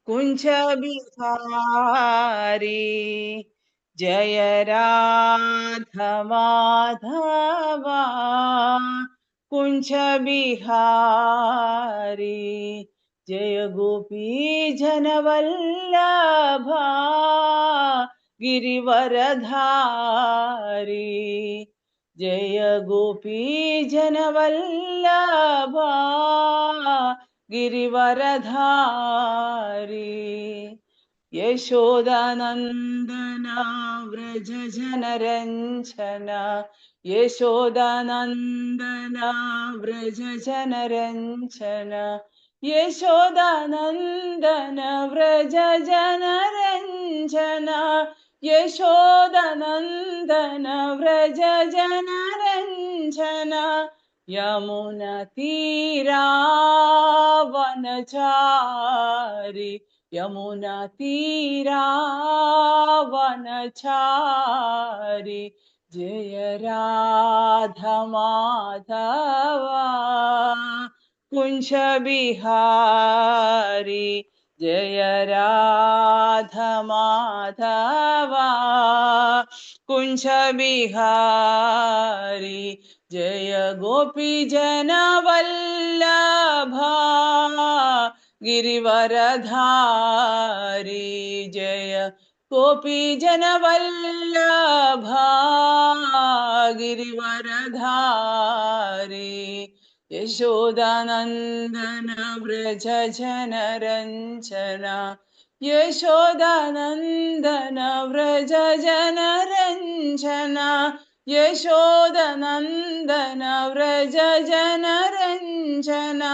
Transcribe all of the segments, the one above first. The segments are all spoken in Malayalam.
कुंज बिहारी जय राधा माधवा कुंज बिहारी जय गोपी जनवल्लभा गिरिवरधारी जय गोपी जनवल्लभा गिरिवरधारी यशोदानन्दना व्रज जनरञ्जना यशोदानन्दना व्रज जनरञ्जना यशोदानन्दन व्रज जनरञ्जना यशोदानन्दन व्रज जनरञ्जना यमुनातीरावनचारि यमुनातीरावनचारि जय राधा माधवा कुंज बिहारी जय राधा माधवा कुंज बिहारी जय गोपी जनवल्लभा गिरिवरधारी जय गोपी जनवल्लभा गिरिवरधारी यशोदानन्दन व्रज जनरञ्जना यशोदानन्दन व्रज जनरञ्जना यशोदानन्दन व्रज जनरञ्जना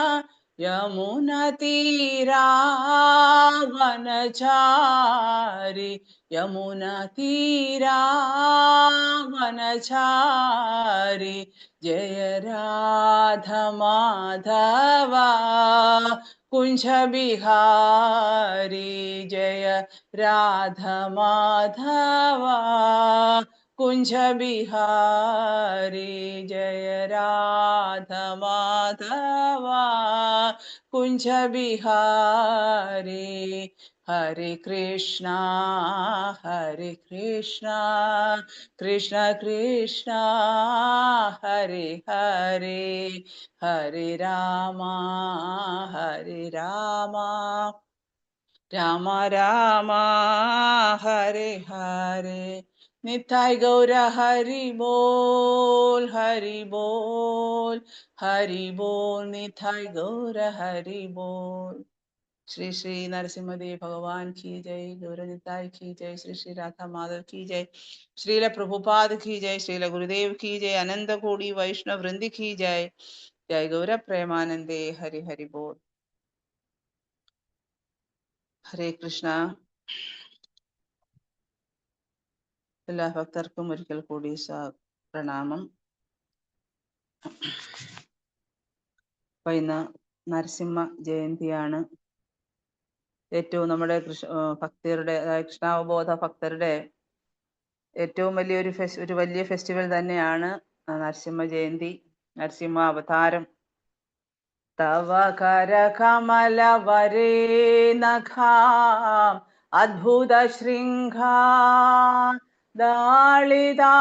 यमुनातीरावनचारि यमुनातीरावनचारि जय राधा माधवा कुंज बिहारी जय राधा माधवा कुंज बिहारी जय राधा माधवा कुंज बिहारी हरे कृष्णा कृष्ण कृष्ण हरे हरे हरे रामा राम राम हरे हरे निताय गौर हरि बोल निताय गौर हरि बोल। श्री श्री नरसिम्हदेव भगवान की जय, गौर निताय की जय, श्री श्री राधा माधव की जय, श्रील प्रभुपाद की जय, श्रील गुरुदेव की जय, अनंत कोटि वैष्णव वृंद की जय। जय गौर प्रेमानंदे हरि हरि बोल। ഹരേ കൃഷ്ണ. എല്ലാ ഭക്തർക്കും ഒരിക്കൽ കൂടി പ്രണാമം. അപ്പൊ ഇന്ന് നരസിംഹ ജയന്തിയാണ്. ഏറ്റവും നമ്മുടെ ഭക്തരുടെ കൃഷ്ണാവബോധ ഭക്തരുടെ ഏറ്റവും ഒരു വലിയ ഫെസ്റ്റിവൽ തന്നെയാണ് നരസിംഹ ജയന്തി, നരസിംഹ അവതാരം. തവ കര കമല വരേ നഖാം അദ്ഭുത ശൃംഖാ ദാളിതാ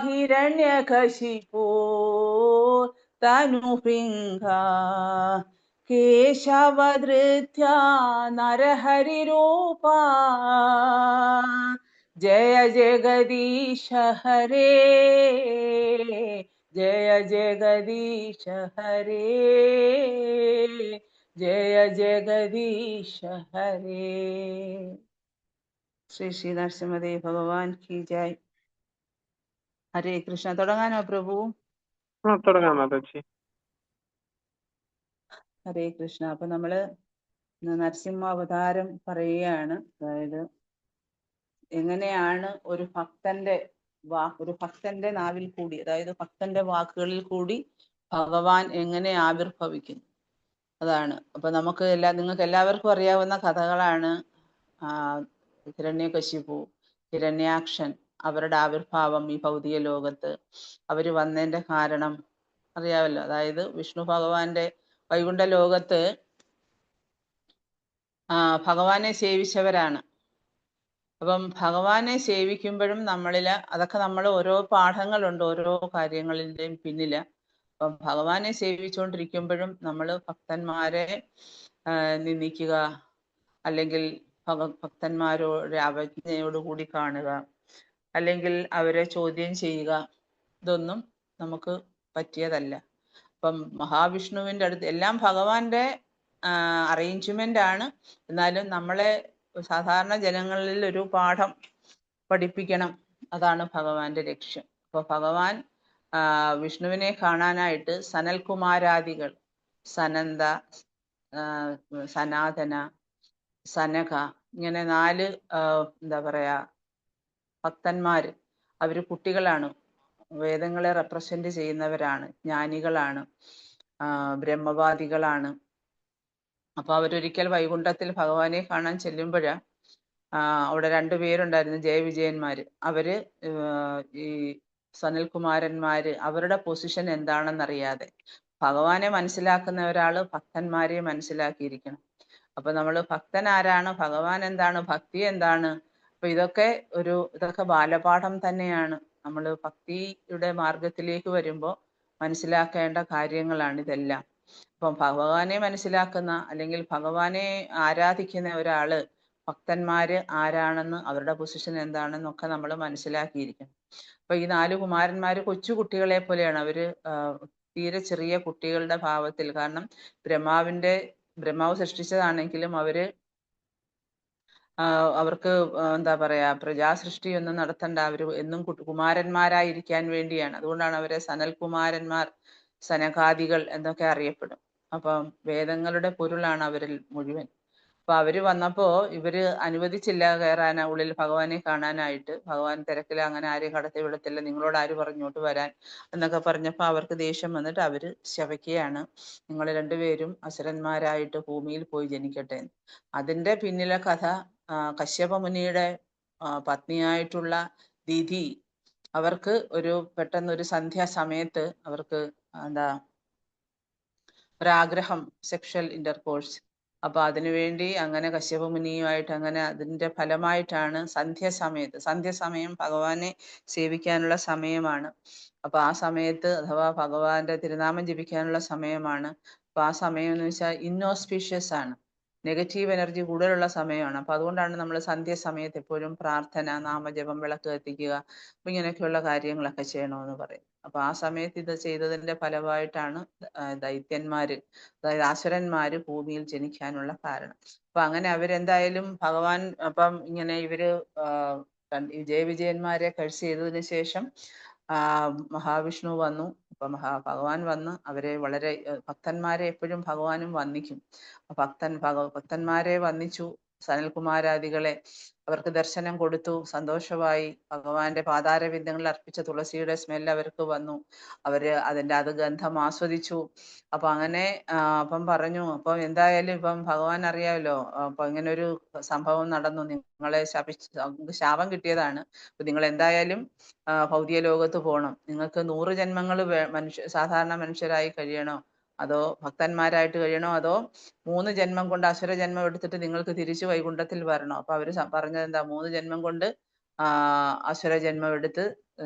ഹിരണ്യകശിപോ തനുപിംഗാ കേശവധൃത്യാ നരഹരിരൂപാ जय जगदीश हरे जय जगदीश हरे जय जगदीश हरे। ശ്രീ ശ്രീ നരസിംഹദേവ് ഭഗവാൻ की जय। ഹരേ കൃഷ്ണ. തുടങ്ങാനോ പ്രഭു? തുടങ്ങാം മാതാജി. ഹരേ കൃഷ്ണ. അപ്പൊ നമ്മള് നരസിംഹ അവതാരം പറയുകയാണ്. അതായത് എങ്ങനെയാണ് ഒരു ഭക്തന്റെ നാവിൽ കൂടി, അതായത് ഭക്തന്റെ വാക്കുകളിൽ കൂടി ഭഗവാൻ എങ്ങനെ ആവിർഭവിക്കുന്നു, അതാണ്. അപ്പൊ നിങ്ങൾക്ക് എല്ലാവർക്കും അറിയാവുന്ന കഥകളാണ്. ഹിരണ്യകശിപു, ഹിരണ്യാക്ഷൻ, അവരുടെ ആവിർഭാവം ഈ ഭൗതിക ലോകത്ത്, അവര് വന്നതിന്റെ കാരണം അറിയാമല്ലോ. അതായത് വിഷ്ണു ഭഗവാന്റെ വൈകുണ്ഠ ലോകത്ത് ഭഗവാനെ സേവിച്ചവരാണ്. അപ്പം ഭഗവാനെ സേവിക്കുമ്പോഴും അതൊക്കെ നമ്മൾ ഓരോ പാഠങ്ങളുണ്ട് ഓരോ കാര്യങ്ങളിൻ്റെയും പിന്നില്. അപ്പം ഭഗവാനെ സേവിച്ചുകൊണ്ടിരിക്കുമ്പോഴും നമ്മൾ ഭക്തന്മാരെ നിന്ദിക്കുക, അല്ലെങ്കിൽ ഭക്തന്മാരോട് അവജ്ഞയോടുകൂടി കാണുക, അല്ലെങ്കിൽ അവരെ ചോദ്യം ചെയ്യുക, ഇതൊന്നും നമുക്ക് പറ്റിയതല്ല. അപ്പം മഹാവിഷ്ണുവിൻ്റെ അടുത്ത് എല്ലാം ഭഗവാന്റെ അറേഞ്ച്മെന്റ് ആണ്. എന്നാലും നമ്മളെ സാധാരണ ജനങ്ങളിൽ ഒരു പാഠം പഠിപ്പിക്കണം, അതാണ് ഭഗവാന്റെ ലക്ഷ്യം. അപ്പോൾ ഭഗവാൻ വിഷ്ണുവിനെ കാണാനായിട്ട് സനൽകുമാരാദികൾ, സനന്ദ, സനാതന, സനക, ഇങ്ങനെ 4 എന്താ പറയാ ഭക്തന്മാര്. അവര് കുട്ടികളാണ്, വേദങ്ങളെ റെപ്രസെന്റ് ചെയ്യുന്നവരാണ്, ജ്ഞാനികളാണ്, ബ്രഹ്മവാദികളാണ്. അപ്പൊ അവരൊരിക്കൽ വൈകുണ്ഠത്തിൽ ഭഗവാനെ കാണാൻ ചെല്ലുമ്പോഴ് അവിടെ 2 പേരുണ്ടായിരുന്നു, ജയവിജയന്മാര്. അവര് ഈ സനൽകുമാരന്മാര് അവരുടെ പൊസിഷൻ എന്താണെന്നറിയാതെ, ഭഗവാനെ മനസ്സിലാക്കുന്ന ഒരാള് ഭക്തന്മാരെ മനസ്സിലാക്കിയിരിക്കണം. അപ്പൊ നമ്മൾ ഭക്തൻ ആരാണ്, ഭഗവാൻ എന്താണ്, ഭക്തി എന്താണ്, അപ്പൊ ഇതൊക്കെ ബാലപാഠം തന്നെയാണ്. നമ്മൾ ഭക്തിയുടെ മാർഗത്തിലേക്ക് വരുമ്പോൾ മനസ്സിലാക്കേണ്ട കാര്യങ്ങളാണ് ഇതെല്ലാം. അപ്പം ഭഗവാനെ മനസ്സിലാക്കുന്ന അല്ലെങ്കിൽ ഭഗവാനെ ആരാധിക്കുന്ന ഒരാള് ഭക്തന്മാര് ആരാണെന്ന്, അവരുടെ പൊസിഷൻ എന്താണെന്നൊക്കെ നമ്മൾ മനസ്സിലാക്കിയിരിക്കണം. അപ്പൊ ഈ 4 കുമാരന്മാര് കൊച്ചു കുട്ടികളെ പോലെയാണ്. അവര് തീരെ ചെറിയ കുട്ടികളുടെ ഭാവത്തിൽ, കാരണം ബ്രഹ്മാവ് സൃഷ്ടിച്ചതാണെങ്കിലും അവർക്ക് എന്താ പറയാ പ്രജാസൃഷ്ടിയൊന്നും നടത്തണ്ട, അവര് എന്നും കുമാരന്മാരായിരിക്കാൻ വേണ്ടിയാണ്. അതുകൊണ്ടാണ് അവരെ സനൽകുമാരന്മാർ, സനകാദികൾ എന്നൊക്കെ അറിയപ്പെടും. അപ്പം വേദങ്ങളുടെ പൊരുളാണ് അവരിൽ മുഴുവൻ. അപ്പൊ അവര് വന്നപ്പോ ഇവര് അനുവദിച്ചില്ല കയറാൻ ഉള്ളിൽ ഭഗവാനെ കാണാനായിട്ട്. ഭഗവാൻ തിരക്കിൽ, അങ്ങനെ ആരെയും കടത്തി വിടത്തില്ല, നിങ്ങളോട് ആര് പറഞ്ഞോട്ട് വരാൻ എന്നൊക്കെ പറഞ്ഞപ്പോ അവർക്ക് ദേഷ്യം വന്നിട്ട് അവര് ശപിക്കുകയാണ്, നിങ്ങൾ 2 പേരും അസുരന്മാരായിട്ട് ഭൂമിയിൽ പോയി ജനിക്കട്ടെ. അതിന്റെ പിന്നിലെ കഥ കശ്യപ മുനിയുടെ പത്നിയായിട്ടുള്ള ദിതി, അവർക്ക് പെട്ടെന്നൊരു സന്ധ്യാസമയത്ത് അവർക്ക് ഒരാഗ്രഹം, സെക്ഷൽ ഇന്റർകോഴ്സ്. അപ്പൊ അതിനുവേണ്ടി അങ്ങനെ കശ്യപ മുനിയുമായിട്ട്, അങ്ങനെ അതിന്റെ ഫലമായിട്ടാണ് സന്ധ്യസമയം ഭഗവാനെ സേവിക്കാനുള്ള സമയമാണ്. അപ്പൊ ആ സമയത്ത്, അഥവാ ഭഗവാന്റെ തിരുനാമം ജപിക്കാനുള്ള സമയമാണ്. അപ്പൊ ആ സമയം എന്ന് വെച്ചാൽ ഇന്നോസ്പീഷ്യസ് ആണ്, നെഗറ്റീവ് എനർജി കൂടുതലുള്ള സമയമാണ്. അപ്പൊ അതുകൊണ്ടാണ് നമ്മൾ സന്ധ്യസമയത്ത് എപ്പോഴും പ്രാർത്ഥന, നാമജപം, വിളക്ക് കത്തിക്കുക, അപ്പൊ ഇങ്ങനെയൊക്കെയുള്ള കാര്യങ്ങളൊക്കെ ചെയ്യണമെന്ന് പറയും. അപ്പൊ ആ സമയത്ത് ഇത് ചെയ്തതിന്റെ ഫലമായിട്ടാണ് ദൈത്യന്മാര്, അതായത് അസുരന്മാര് ഭൂമിയിൽ ജനിക്കാനുള്ള കാരണം. അപ്പൊ അങ്ങനെ അവരെന്തായാലും ഭഗവാൻ, അപ്പം ഇങ്ങനെ ഇവര് ജയവിജയന്മാരെ കഴിച്ച് ചെയ്തതിന് ശേഷം മഹാവിഷ്ണു വന്നു. അപ്പൊ ഭഗവാൻ വന്ന് അവരെ വളരെ, ഭക്തന്മാരെ എപ്പോഴും ഭഗവാനും വന്ദിക്കും. ഭക്തന്മാരെ വന്ദിച്ചു, സനൽകുമാരാദികളെ അവർക്ക് ദർശനം കൊടുത്തു, സന്തോഷമായി. ഭഗവാന്റെ പാതാരവിന്ദങ്ങളിൽ അർപ്പിച്ച തുളസിയുടെ സ്മെൽ അവർക്ക് വന്നു, അത് ഗന്ധം ആസ്വദിച്ചു. അപ്പൊ അങ്ങനെ അപ്പം പറഞ്ഞു, അപ്പൊ എന്തായാലും ഇപ്പം ഭഗവാൻ അറിയാമല്ലോ, അപ്പൊ ഇങ്ങനെ ഒരു സംഭവം നടന്നു, നിങ്ങളെ ശാപം കിട്ടിയതാണ്, അപ്പൊ നിങ്ങൾ എന്തായാലും ഭൗതിക ലോകത്ത് പോകണം, നിങ്ങൾക്ക് 100 ജന്മങ്ങൾ സാധാരണ മനുഷ്യരായി കഴിയണോ, അതോ ഭക്തന്മാരായിട്ട് കഴിയണോ, അതോ 3 ജന്മം കൊണ്ട് അസുര ജന്മം എടുത്തിട്ട് നിങ്ങൾക്ക് തിരിച്ചു വൈകുണ്ഠത്തിൽ വരണോ. അപ്പൊ അവര് പറഞ്ഞത് എന്താ, 3 ജന്മം കൊണ്ട് അസുര ജന്മം എടുത്ത്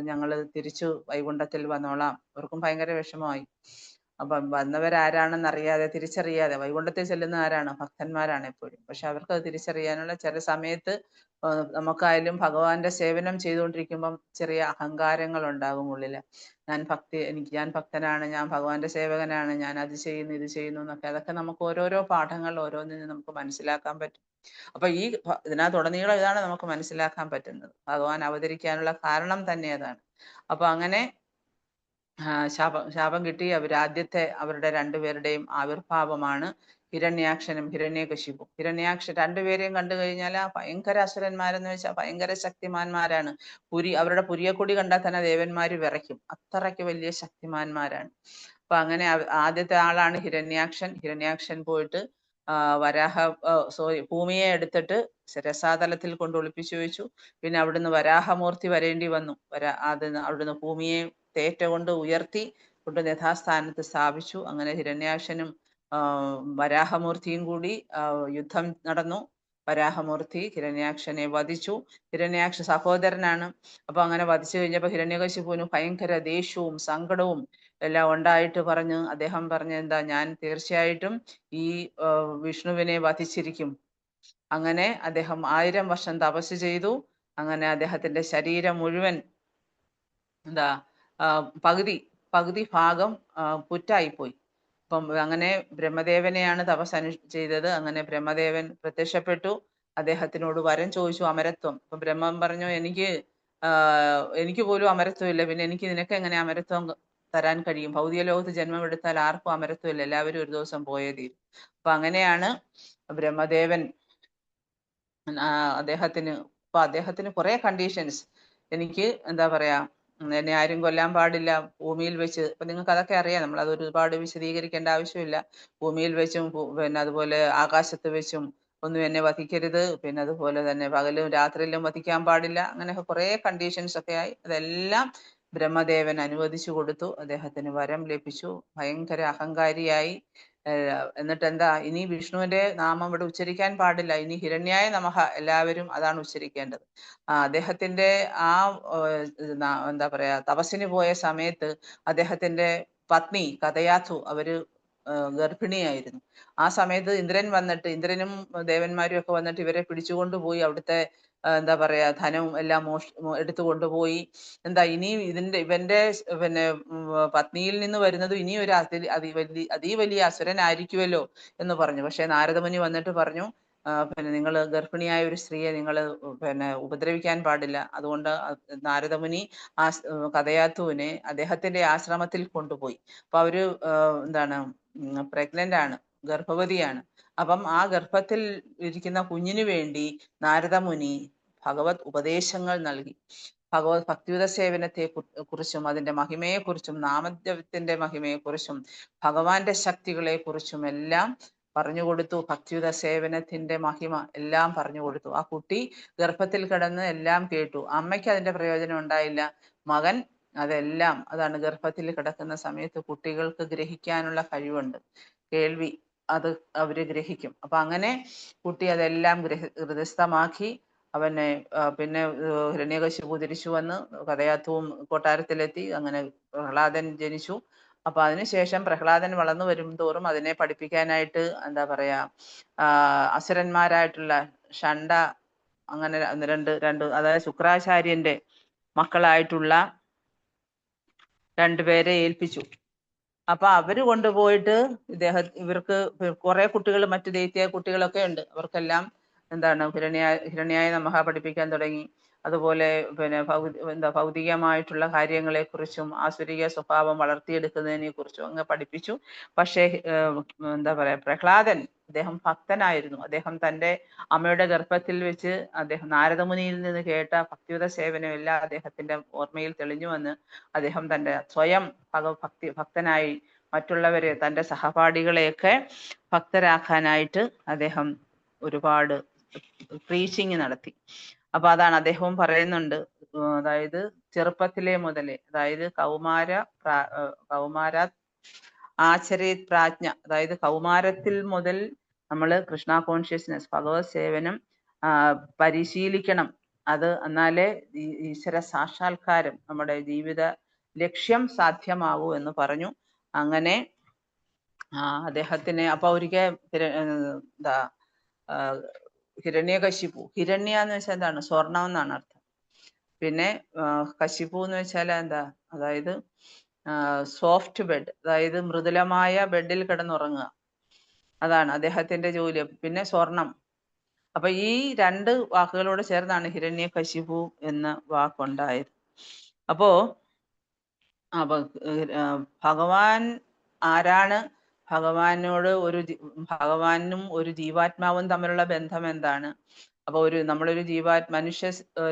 ഞങ്ങൾ തിരിച്ചു വൈകുണ്ഠത്തിൽ വന്നോളാം. അവർക്കും ഭയങ്കര വിഷമമായി. അപ്പം വന്നവരാരാണെന്ന് തിരിച്ചറിയാതെ വൈകുണ്ഠത്തിൽ ചെല്ലുന്ന ആരാണ്, ഭക്തന്മാരാണ് എപ്പോഴും. പക്ഷെ അവർക്ക് അത് തിരിച്ചറിയാനുള്ള, ചില സമയത്ത് നമുക്കായാലും ഭഗവാന്റെ സേവനം ചെയ്തുകൊണ്ടിരിക്കുമ്പം ചെറിയ അഹങ്കാരങ്ങൾ ഉണ്ടാകും ഉള്ളില്. ഞാൻ ഭക്തനാണ്, ഞാൻ ഭഗവാന്റെ സേവകനാണ്, ഞാൻ അത് ചെയ്യുന്നു ഇത് ചെയ്യുന്നു എന്നൊക്കെ. അതൊക്കെ നമുക്ക് ഓരോരോ പാഠങ്ങൾ ഓരോന്നിനും നമുക്ക് മനസ്സിലാക്കാൻ പറ്റും. അപ്പൊ ഇതിനകത്തുടനീളം ഇതാണ് നമുക്ക് മനസ്സിലാക്കാൻ പറ്റുന്നത്, ഭഗവാൻ അവതരിക്കാനുള്ള കാരണം തന്നെ അതാണ്. അപ്പൊ അങ്ങനെ ശാപം കിട്ടി. ആദ്യത്തെ അവരുടെ 2 പേരുടെയും ആവിർഭാവമാണ് ഹിരണ്യാക്ഷനും ഹിരണ്യകശിപും. ഹിരണ്യാക്ഷൻ 2 പേരെയും കണ്ടു കഴിഞ്ഞാൽ ഭയങ്കര അസുരന്മാരെന്ന് വെച്ചാൽ ഭയങ്കര ശക്തിമാന്മാരാണ്. അവരുടെ പുരിയക്കൊടി കണ്ടാൽ തന്നെ ദേവന്മാര് വിറയ്ക്കും, അത്രയ്ക്ക് വലിയ ശക്തിമാന്മാരാണ്. അപ്പൊ അങ്ങനെ ആദ്യത്തെ ആളാണ് ഹിരണ്യാക്ഷൻ. ഹിരണ്യാക്ഷൻ പോയിട്ട് ഭൂമിയെ എടുത്തിട്ട് രസാതലത്തിൽ കൊണ്ട് ഒളിപ്പിച്ചു വെച്ചു. പിന്നെ അവിടുന്ന് വരാഹമൂർത്തി വരേണ്ടി വന്നു. അവിടുന്ന് ഭൂമിയെ തേറ്റ കൊണ്ട് ഉയർത്തി കൊണ്ട് യഥാസ്ഥാനത്ത് സ്ഥാപിച്ചു. അങ്ങനെ ഹിരണ്യാക്ഷനും വരാഹമൂർത്തിയും കൂടി യുദ്ധം നടന്നു. വരാഹമൂർത്തി ഹിരണ്യാക്ഷനെ വധിച്ചു. ഹിരണ്യാക്ഷ സഹോദരനാണ്. അപ്പൊ അങ്ങനെ വധിച്ചു കഴിഞ്ഞപ്പോൾ ഹിരണ്യകശിപുവിന് ഭയങ്കര ദേഷ്യവും സങ്കടവും എല്ലാം ഉണ്ടായിട്ട് അദ്ദേഹം പറഞ്ഞു, എന്താ, ഞാൻ തീർച്ചയായിട്ടും ഈ വിഷ്ണുവിനെ വധിച്ചിരിക്കും. അങ്ങനെ അദ്ദേഹം 1000 വർഷം തപസ് ചെയ്തു. അങ്ങനെ അദ്ദേഹത്തിന്റെ ശരീരം മുഴുവൻ എന്താ പകുതി ഭാഗം പുറ്റായിപ്പോയി. അപ്പം അങ്ങനെ ബ്രഹ്മദേവനെയാണ് തപസ് ചെയ്തത്. അങ്ങനെ ബ്രഹ്മദേവൻ പ്രത്യക്ഷപ്പെട്ടു. അദ്ദേഹത്തിനോട് വരം ചോദിച്ചു, അമരത്വം. അപ്പൊ ബ്രഹ്മൻ പറഞ്ഞു, എനിക്ക് പോലും അമരത്വം ഇല്ല, പിന്നെ എനിക്ക് നിനക്ക് എങ്ങനെ അമരത്വം തരാൻ കഴിയും? ഭൗതിക ലോകത്ത് ജന്മം എടുത്താൽ ആർക്കും അമരത്വം ഇല്ല, എല്ലാവരും ഒരു ദിവസം പോയേ തീരും. അപ്പൊ അങ്ങനെയാണ് ബ്രഹ്മദേവൻ അദ്ദേഹത്തിന് കുറെ കണ്ടീഷൻസ്, എനിക്ക് എന്താ പറയാ, എന്നെ ആരും കൊല്ലാൻ പാടില്ല, ഭൂമിയിൽ വെച്ച്. അപ്പൊ നിങ്ങൾക്ക് അതൊക്കെ അറിയാം, നമ്മൾ അത് ഒരുപാട് വിശദീകരിക്കേണ്ട ആവശ്യമില്ല. ഭൂമിയിൽ വെച്ചും പിന്നെ അതുപോലെ ആകാശത്ത് വെച്ചും ഒന്നും എന്നെ വധിക്കരുത്, പിന്നെ അതുപോലെ തന്നെ പകലും രാത്രിയിലും വധിക്കാൻ പാടില്ല, അങ്ങനെയൊക്കെ കുറെ കണ്ടീഷൻസ് ഒക്കെ ആയി. അതെല്ലാം ബ്രഹ്മദേവൻ അനുവദിച്ചു കൊടുത്തു. അദ്ദേഹത്തിന് വരം ലഭിച്ചു. ഭയങ്കര അഹങ്കാരിയായി. എന്നിട്ട് എന്താ, ഇനി വിഷ്ണുവിന്റെ നാമം ഇവിടെ ഉച്ചരിക്കാൻ പാടില്ല, ഇനി ഹിരണ്യായ നമഃ എല്ലാവരും അതാണ് ഉച്ചരിക്കേണ്ടത്. അദ്ദേഹത്തിന്റെ എന്താ പറയാ, തപസ്സിന് പോയ സമയത്ത് അദ്ദേഹത്തിന്റെ പത്നി കഥയാഥു അവര് ഗർഭിണിയായിരുന്നു. ആ സമയത്ത് ഇന്ദ്രനും ദേവന്മാരും ഒക്കെ വന്നിട്ട് ഇവരെ പിടിച്ചുകൊണ്ടുപോയി അവിടുത്തെ എന്താ പറയാ ധനവും എല്ലാം എടുത്തു കൊണ്ടുപോയി. എന്താ, ഇനി ഇവന്റെ പിന്നെ പത്നിയിൽ നിന്ന് വരുന്നത് ഇനി ഒരു വലിയ അസുരനായിരിക്കുമല്ലോ എന്ന് പറഞ്ഞു. പക്ഷെ നാരദമുനി വന്നിട്ട് പറഞ്ഞു, പിന്നെ നിങ്ങൾ ഗർഭിണിയായ ഒരു സ്ത്രീയെ നിങ്ങൾ പിന്നെ ഉപദ്രവിക്കാൻ പാടില്ല. അതുകൊണ്ട് നാരദമുനി ആ കഥയാത്തുവിനെ അദ്ദേഹത്തിന്റെ ആശ്രമത്തിൽ കൊണ്ടുപോയി. അപ്പൊ അവര് പ്രഗ്നന്റ് ആണ്, ഗർഭവതിയാണ്. അപ്പം ആ ഗർഭത്തിൽ ഇരിക്കുന്ന കുഞ്ഞിനു വേണ്ടി നാരദമുനി ഭഗവത് ഉപദേശങ്ങൾ നൽകി. ഭഗവത് ഭക്തിയുത സേവനത്തെ കുറിച്ചും അതിന്റെ മഹിമയെക്കുറിച്ചും നാമജപത്തിന്റെ മഹിമയെക്കുറിച്ചും ഭഗവാന്റെ ശക്തികളെ കുറിച്ചും എല്ലാം പറഞ്ഞു കൊടുത്തു. ഭക്തിയുത സേവനത്തിന്റെ മഹിമ എല്ലാം പറഞ്ഞു കൊടുത്തു. ആ കുട്ടി ഗർഭത്തിൽ കിടന്ന് എല്ലാം കേട്ടു. അമ്മയ്ക്ക് അതിന്റെ പ്രയോജനം ഉണ്ടായില്ല, മകൻ അതെല്ലാം, അതാണ് ഗർഭത്തിൽ കിടക്കുന്ന സമയത്ത് കുട്ടികൾക്ക് ഗ്രഹിക്കാനുള്ള കഴിവുണ്ട്, കേൾവി, അത് അവര് ഗ്രഹിക്കും. അപ്പൊ അങ്ങനെ കുട്ടി അതെല്ലാം ഹൃദയസ്ഥമാക്കി. അവനെ പിന്നെ ഹിരണ്യകശിപു തിരിച്ചു വന്ന് കഥയാത്തുവും കൊട്ടാരത്തിലെത്തി. അങ്ങനെ പ്രഹ്ലാദൻ ജനിച്ചു. അപ്പൊ അതിനുശേഷം പ്രഹ്ലാദൻ വളർന്നു വരും തോറും അതിനെ പഠിപ്പിക്കാനായിട്ട് എന്താ പറയാ അസുരന്മാരായിട്ടുള്ള ഷണ്ട, അങ്ങനെ രണ്ട് അതായത് ശുക്രാചാര്യന്റെ മക്കളായിട്ടുള്ള രണ്ടുപേരെ ഏൽപ്പിച്ചു. അപ്പൊ അവര് കൊണ്ടുപോയിട്ട് ഇവർക്ക് കുറെ കുട്ടികൾ, മറ്റു ദൈത്യ കുട്ടികളൊക്കെ ഉണ്ട്, അവർക്കെല്ലാം ഹിരണ്യായ നമഃ പഠിപ്പിക്കാൻ തുടങ്ങി. അതുപോലെ പിന്നെ ഭൗതികമായിട്ടുള്ള കാര്യങ്ങളെ കുറിച്ചും ആസുരിക സ്വഭാവം വളർത്തിയെടുക്കുന്നതിനെ കുറിച്ചും അങ്ങ് പഠിപ്പിച്ചു. പക്ഷേ എന്താ പറയാ, പ്രഹ്ലാദൻ അദ്ദേഹം ഭക്തനായിരുന്നു. അദ്ദേഹം തന്റെ അമ്മയുടെ ഗർഭത്തിൽ വെച്ച് അദ്ദേഹം നാരദമുനിയിൽ നിന്ന് കേട്ട ഭക്തിയുത സേവനം എല്ലാം അദ്ദേഹത്തിന്റെ ഓർമ്മയിൽ തെളിഞ്ഞു വന്ന് അദ്ദേഹം തന്റെ സ്വയം ഭക്തനായി മറ്റുള്ളവരെ, തന്റെ സഹപാഠികളെയൊക്കെ ഭക്തരാക്കാനായിട്ട് അദ്ദേഹം ഒരുപാട് പ്രീച്ചിങ് നടത്തി. അപ്പൊ അതാണ് അദ്ദേഹവും പറയുന്നുണ്ട്, അതായത് ചെറുപ്പത്തിലെ മുതലേ, അതായത് കൗമാര ആചരേത് പ്രാജ്ഞ, അതായത് കൗമാരത്തിൽ മുതൽ നമ്മൾ കൃഷ്ണ കോൺഷ്യസ്നെസ്, ഭഗവത് സേവനം പരിശീലിക്കണം. അത് എന്നാലേ ഈശ്വര സാക്ഷാത്കാരം, നമ്മുടെ ജീവിത ലക്ഷ്യം സാധ്യമാകൂ എന്ന് പറഞ്ഞു. അങ്ങനെ അദ്ദേഹത്തിന് അപ്പൊ ഒരിക്കൽ ഹിരണ്യകശിപു, ഹിരണ്യ എന്ന് വെച്ചാൽ എന്താണ്, സ്വർണം എന്നാണ് അർത്ഥം. പിന്നെ കശിപു എന്ന് വെച്ചാൽ എന്താ, അതായത് സോഫ്റ്റ് ബെഡ്, അതായത് മൃദുലമായ ബെഡിൽ കിടന്നുറങ്ങുക, അതാണ് അദ്ദേഹത്തിന്റെ ജോലി. പിന്നെ സ്വർണം. അപ്പൊ ഈ രണ്ട് വാക്കുകളോട് ചേർന്നാണ് ഹിരണ്യകശിപു എന്ന വാക്കുണ്ടായത്. അപ്പോ ഭഗവാൻ ആരാണ്, ഭഗവാനും ഒരു ജീവാത്മാവും തമ്മിലുള്ള ബന്ധം എന്താണ്? അപ്പൊ നമ്മളൊരു മനുഷ്യ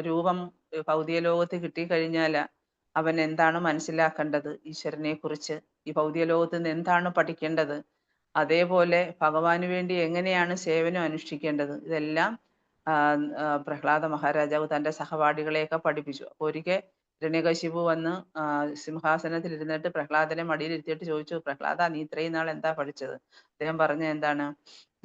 രൂപം ഭൗതിക ലോകത്ത് കിട്ടിക്കഴിഞ്ഞാൽ അവൻ എന്താണ് മനസ്സിലാക്കേണ്ടത് ഈശ്വരനെ കുറിച്ച്, ഈ ഭൗതിക ലോകത്ത് നിന്ന് എന്താണ് പഠിക്കേണ്ടത്, അതേപോലെ ഭഗവാന് വേണ്ടി എങ്ങനെയാണ് സേവനം അനുഷ്ഠിക്കേണ്ടത്, ഇതെല്ലാം പ്രഹ്ലാദ മഹാരാജാവ് തന്റെ സഹപാഠികളെയൊക്കെ പഠിപ്പിച്ചു. അപ്പൊ ഒരിക്കൽ ഹിരണ്യകശിപു വന്ന് സിംഹാസനത്തിൽ ഇരുന്നിട്ട് പ്രഹ്ലാദനെ മടിയിൽ ഇരുത്തിയിട്ട് ചോദിച്ചു, പ്രഹ്ലാദ, നീ ഇത്രയും നാൾ എന്താ പഠിച്ചത്? അദ്ദേഹം പറഞ്ഞ എന്താണ്?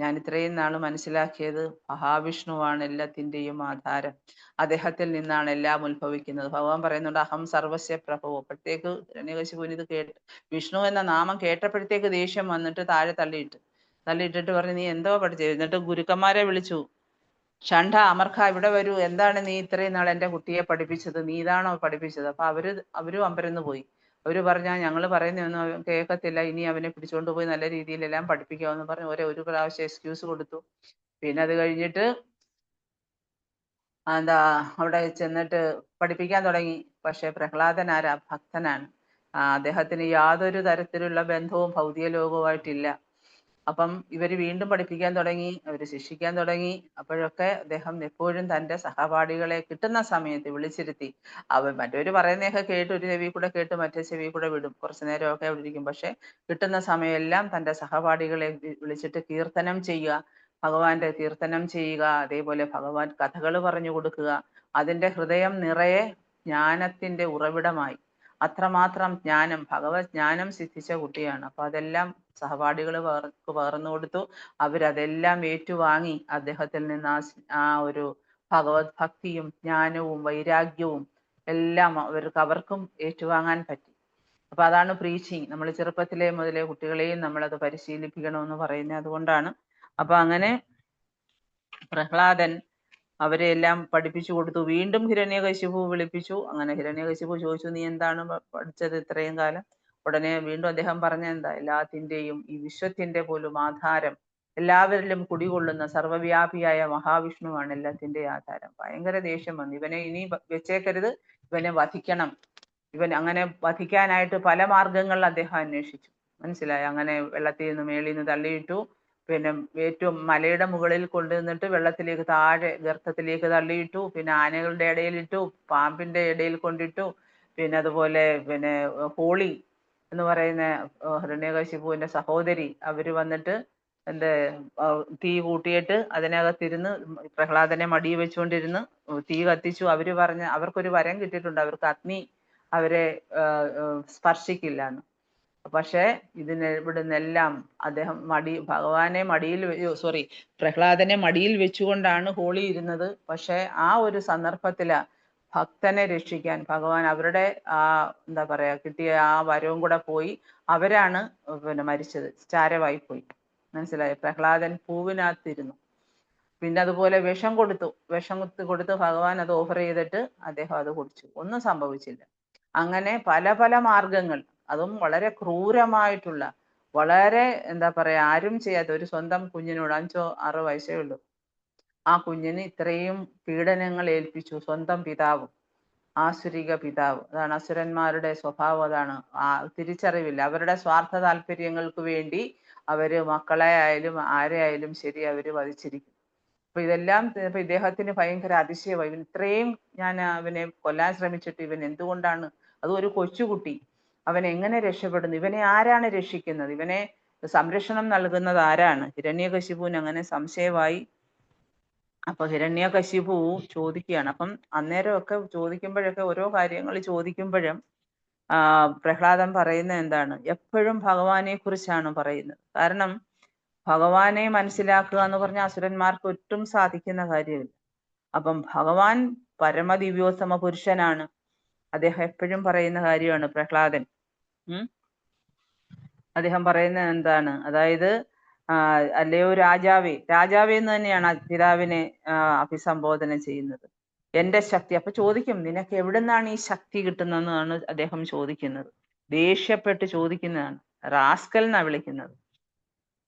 ഞാൻ ഇത്രയും നാൾ മനസ്സിലാക്കിയത് മഹാവിഷ്ണുവാണ് എല്ലാത്തിന്റെയും ആധാരം. അദ്ദേഹത്തിൽ നിന്നാണ് എല്ലാം ഉത്ഭവിക്കുന്നത്. ഭഗവാൻ പറയുന്നുണ്ട്, അഹം സർവസ്യ പ്രഭവോ. അപ്പോഴത്തേക്ക് ഹിരണ്യകശിപുവിന് ഇത് കേട്ട്, വിഷ്ണു എന്ന നാമം കേട്ടപ്പോഴത്തേക്ക് ദേഷ്യം വന്നിട്ട് താഴെ തള്ളിയിട്ടിട്ട് പറഞ്ഞു, നീ എന്തോ പഠിച്ചത്? എന്നിട്ട് ഗുരുക്കന്മാരെ വിളിച്ചു, ഷണ്ഡ, അമർഖ, ഇവിടെ വരൂ, എന്താണ് നീ ഇത്രയും നാൾ എന്റെ കുട്ടിയെ പഠിപ്പിച്ചത്? നീ ഇതാണോ പഠിപ്പിച്ചത്? അപ്പൊ അവരും അമ്പരന്ന് പോയി. അവര് പറഞ്ഞാ, ഞങ്ങൾ പറയുന്നൊന്നും കേൾക്കത്തില്ല, ഇനി അവനെ പിടിച്ചുകൊണ്ട് പോയി നല്ല രീതിയിലെല്ലാം പഠിപ്പിക്കാമെന്ന് പറഞ്ഞ് ഒരു പ്രാവശ്യം എക്സ്ക്യൂസ് കൊടുത്തു. പിന്നെ അത് കഴിഞ്ഞിട്ട് എന്താ അവിടെ ചെന്നിട്ട് പഠിപ്പിക്കാൻ തുടങ്ങി. പക്ഷെ പ്രഹ്ലാദൻ ആരാ? ഭക്തനാണ്. അദ്ദേഹത്തിന് യാതൊരു തരത്തിലുള്ള ബന്ധവും ഭൗതിക ലോകവുമായിട്ടില്ല. അപ്പം ഇവര് വീണ്ടും പഠിപ്പിക്കാൻ തുടങ്ങി, അവര് ശിക്ഷിക്കാൻ തുടങ്ങി. അപ്പോഴൊക്കെ അദ്ദേഹം എപ്പോഴും തന്റെ സഹപാഠികളെ കിട്ടുന്ന സമയത്ത് വിളിച്ചിരുത്തി, മറ്റവര് പറയുന്നതൊക്കെ കേട്ട് ഒരു ചെവി കൂടെ കേട്ട് മറ്റേ ചെവി കൂടെ വിടും, കുറച്ചു നേരമൊക്കെ അവിടെ ഇരിക്കും. പക്ഷെ കിട്ടുന്ന സമയമെല്ലാം തന്റെ സഹപാഠികളെ വിളിച്ചിട്ട് കീർത്തനം ചെയ്യുക, ഭഗവാന്റെ കീർത്തനം ചെയ്യുക, അതേപോലെ ഭഗവാൻ കഥകൾ പറഞ്ഞു കൊടുക്കുക. അതിന്റെ ഹൃദയം നിറയെ ജ്ഞാനത്തിന്റെ ഉറവിടമായി. അത്രമാത്രം ജ്ഞാനം, ഭഗവത് ജ്ഞാനം സിദ്ധിച്ച കുട്ടിയാണ്. അപ്പൊ അതെല്ലാം സഹപാഠികൾ പകർന്നു കൊടുത്തു. അവരതെല്ലാം ഏറ്റുവാങ്ങി അദ്ദേഹത്തിൽ നിന്ന് ആ ഒരു ഭഗവത് ഭക്തിയും ജ്ഞാനവും വൈരാഗ്യവും എല്ലാം അവർക്കും ഏറ്റുവാങ്ങാൻ പറ്റി. അപ്പൊ അതാണ് പ്രീച്ചിങ്. നമ്മൾ ചെറുപ്പത്തിലെ മുതലേ കുട്ടികളെയും നമ്മളത് പരിശീലിപ്പിക്കണമെന്ന് പറയുന്നത് അതുകൊണ്ടാണ്. അപ്പൊ അങ്ങനെ പ്രഹ്ലാദൻ അവരെ എല്ലാം പഠിപ്പിച്ചു കൊടുത്തു. വീണ്ടും ഹിരണ്യകശിപു വിളിപ്പിച്ചു. അങ്ങനെ ഹിരണ്യകശിപു ചോദിച്ചു, നീ എന്താണ് പഠിച്ചത് ഇത്രയും കാലം? ഉടനെ വീണ്ടും അദ്ദേഹം പറഞ്ഞ എന്താ? എല്ലാത്തിന്റെയും ഈ വിശ്വത്തിന്റെ പോലും ആധാരം, എല്ലാവരിലും കുടികൊള്ളുന്ന സർവ്വവ്യാപിയായ മഹാവിഷ്ണുവാണ് എല്ലാത്തിന്റെയും ആധാരം. ഭയങ്കര ദേഷ്യം വന്നു. ഇവനെ ഇനി വെച്ചേക്കരുത്, ഇവനെ വധിക്കണം. ഇവൻ അങ്ങനെ വധിക്കാനായിട്ട് പല മാർഗങ്ങൾ അദ്ദേഹം അന്വേഷിച്ചു. മനസ്സിലായി? അങ്ങനെ വെള്ളത്തിൽ നിന്ന് മേളിൽ നിന്ന് തള്ളിയിട്ടു, പിന്നെ ഏറ്റവും മലയുടെ മുകളിൽ കൊണ്ടുവന്നിട്ട് വെള്ളത്തിലേക്ക് താഴെ ഗർത്തത്തിലേക്ക് തള്ളിയിട്ടു, പിന്നെ ആനകളുടെ ഇടയിലിട്ടു, പാമ്പിന്റെ ഇടയിൽ കൊണ്ടിട്ടു, പിന്നെ അതുപോലെ പിന്നെ ഹോളി എന്ന് പറയുന്ന ഹിരണ്യകശിപുവിന്റെ സഹോദരി അവര് വന്നിട്ട് തീ കൂട്ടിയിട്ട് അതിനകത്തിരുന്ന് പ്രഹ്ലാദനെ മടി വെച്ചുകൊണ്ടിരുന്ന് തീ കത്തിച്ചു. അവർക്കൊരു വരം കിട്ടിയിട്ടുണ്ട്, അവർക്ക് അഗ്നി അവരെ സ്പർശിക്കില്ല എന്ന്. പക്ഷെ ഇവിടുന്നെല്ലാം അദ്ദേഹം പ്രഹ്ലാദനെ മടിയിൽ വെച്ചുകൊണ്ടാണ് ഹോളി ഇരുന്നത്. പക്ഷെ ആ ഒരു സന്ദർഭത്തില് ഭക്തനെ രക്ഷിക്കാൻ ഭഗവാൻ അവരുടെ എന്താ പറയാ കിട്ടിയ ആ വരവും കൂടെ പോയി. അവരാണ് പിന്നെ മരിച്ചത്, ചാരമായി പോയി. മനസ്സിലായി? പ്രഹ്ലാദൻ പൂവിനകത്തിരുന്നു. പിന്നെ അതുപോലെ വിഷം കൊടുത്ത് ഭഗവാൻ അത് ഓഫർ ചെയ്തിട്ട് അദ്ദേഹം അത് കുടിച്ചു. ഒന്നും സംഭവിച്ചില്ല. അങ്ങനെ പല പല മാർഗങ്ങൾ, അതും വളരെ ക്രൂരമായിട്ടുള്ള, വളരെ എന്താ പറയാ ആരും ചെയ്യാത്ത ഒരു സ്വന്തം കുഞ്ഞിനോട് 5-6 വയസ്സേ ഉള്ളൂ, ആ കുഞ്ഞിന് ഇത്രയും പീഡനങ്ങൾ ഏൽപ്പിച്ചു. സ്വന്തം പിതാവ്, ആസുരിക പിതാവ്. അതാണ് അസുരന്മാരുടെ സ്വഭാവം. അതാണ് തിരിച്ചറിവില്ല. അവരുടെ സ്വാർത്ഥ താല്പര്യങ്ങൾക്ക് വേണ്ടി അവര് മക്കളെ ആയാലും ആരെ ആയാലും ശരി അവര് വധിച്ചിരിക്കും. അപ്പൊ ഇതെല്ലാം ഇദ്ദേഹത്തിന് ഭയങ്കര അതിശയമായി. ഇവൻ ഇത്രയും ഞാൻ അവനെ കൊല്ലാൻ ശ്രമിച്ചിട്ട് ഇവൻ എന്തുകൊണ്ടാണ്, അതും ഒരു കൊച്ചുകുട്ടി, അവൻ എങ്ങനെ രക്ഷപ്പെടുന്നു? ഇവനെ ആരാണ് രക്ഷിക്കുന്നത്? ഇവനെ സംരക്ഷണം നൽകുന്നത് ആരാണ്? ഹിരണ്യകശിപുവിന് അങ്ങനെ സംശയമായി. അപ്പൊ ഹിരണ്യകശിപു ചോദിക്കുകയാണ്. അപ്പം അന്നേരമൊക്കെ ചോദിക്കുമ്പോഴൊക്കെ ഓരോ കാര്യങ്ങൾ ചോദിക്കുമ്പോഴും പ്രഹ്ലാദൻ പറയുന്നത് എന്താണ്? എപ്പോഴും ഭഗവാനെ കുറിച്ചാണ് പറയുന്നത്. കാരണം ഭഗവാനെ മനസ്സിലാക്കുക എന്ന് പറഞ്ഞാൽ അസുരന്മാർക്ക് ഒട്ടും സാധിക്കുന്ന കാര്യമില്ല. അപ്പം ഭഗവാൻ പരമദിവ്യോത്തമ പുരുഷനാണ്. അദ്ദേഹം എപ്പോഴും പറയുന്ന കാര്യമാണ് പ്രഹ്ലാദൻ. അദ്ദേഹം പറയുന്നത് എന്താണ്? അതായത് അല്ലയോ രാജാവേ എന്ന് തന്നെയാണ് പിതാവിനെ അഭിസംബോധന ചെയ്യുന്നത്. എന്റെ ശക്തി. അപ്പൊ ചോദിക്കും, നിനക്ക് എവിടുന്നാണ് ഈ ശക്തി കിട്ടുന്നതെന്നാണ് അദ്ദേഹം ചോദിക്കുന്നത്. ദേഷ്യപ്പെട്ട് ചോദിക്കുന്നതാണ്. റാസ്കൽ എന്നാ വിളിക്കുന്നത്.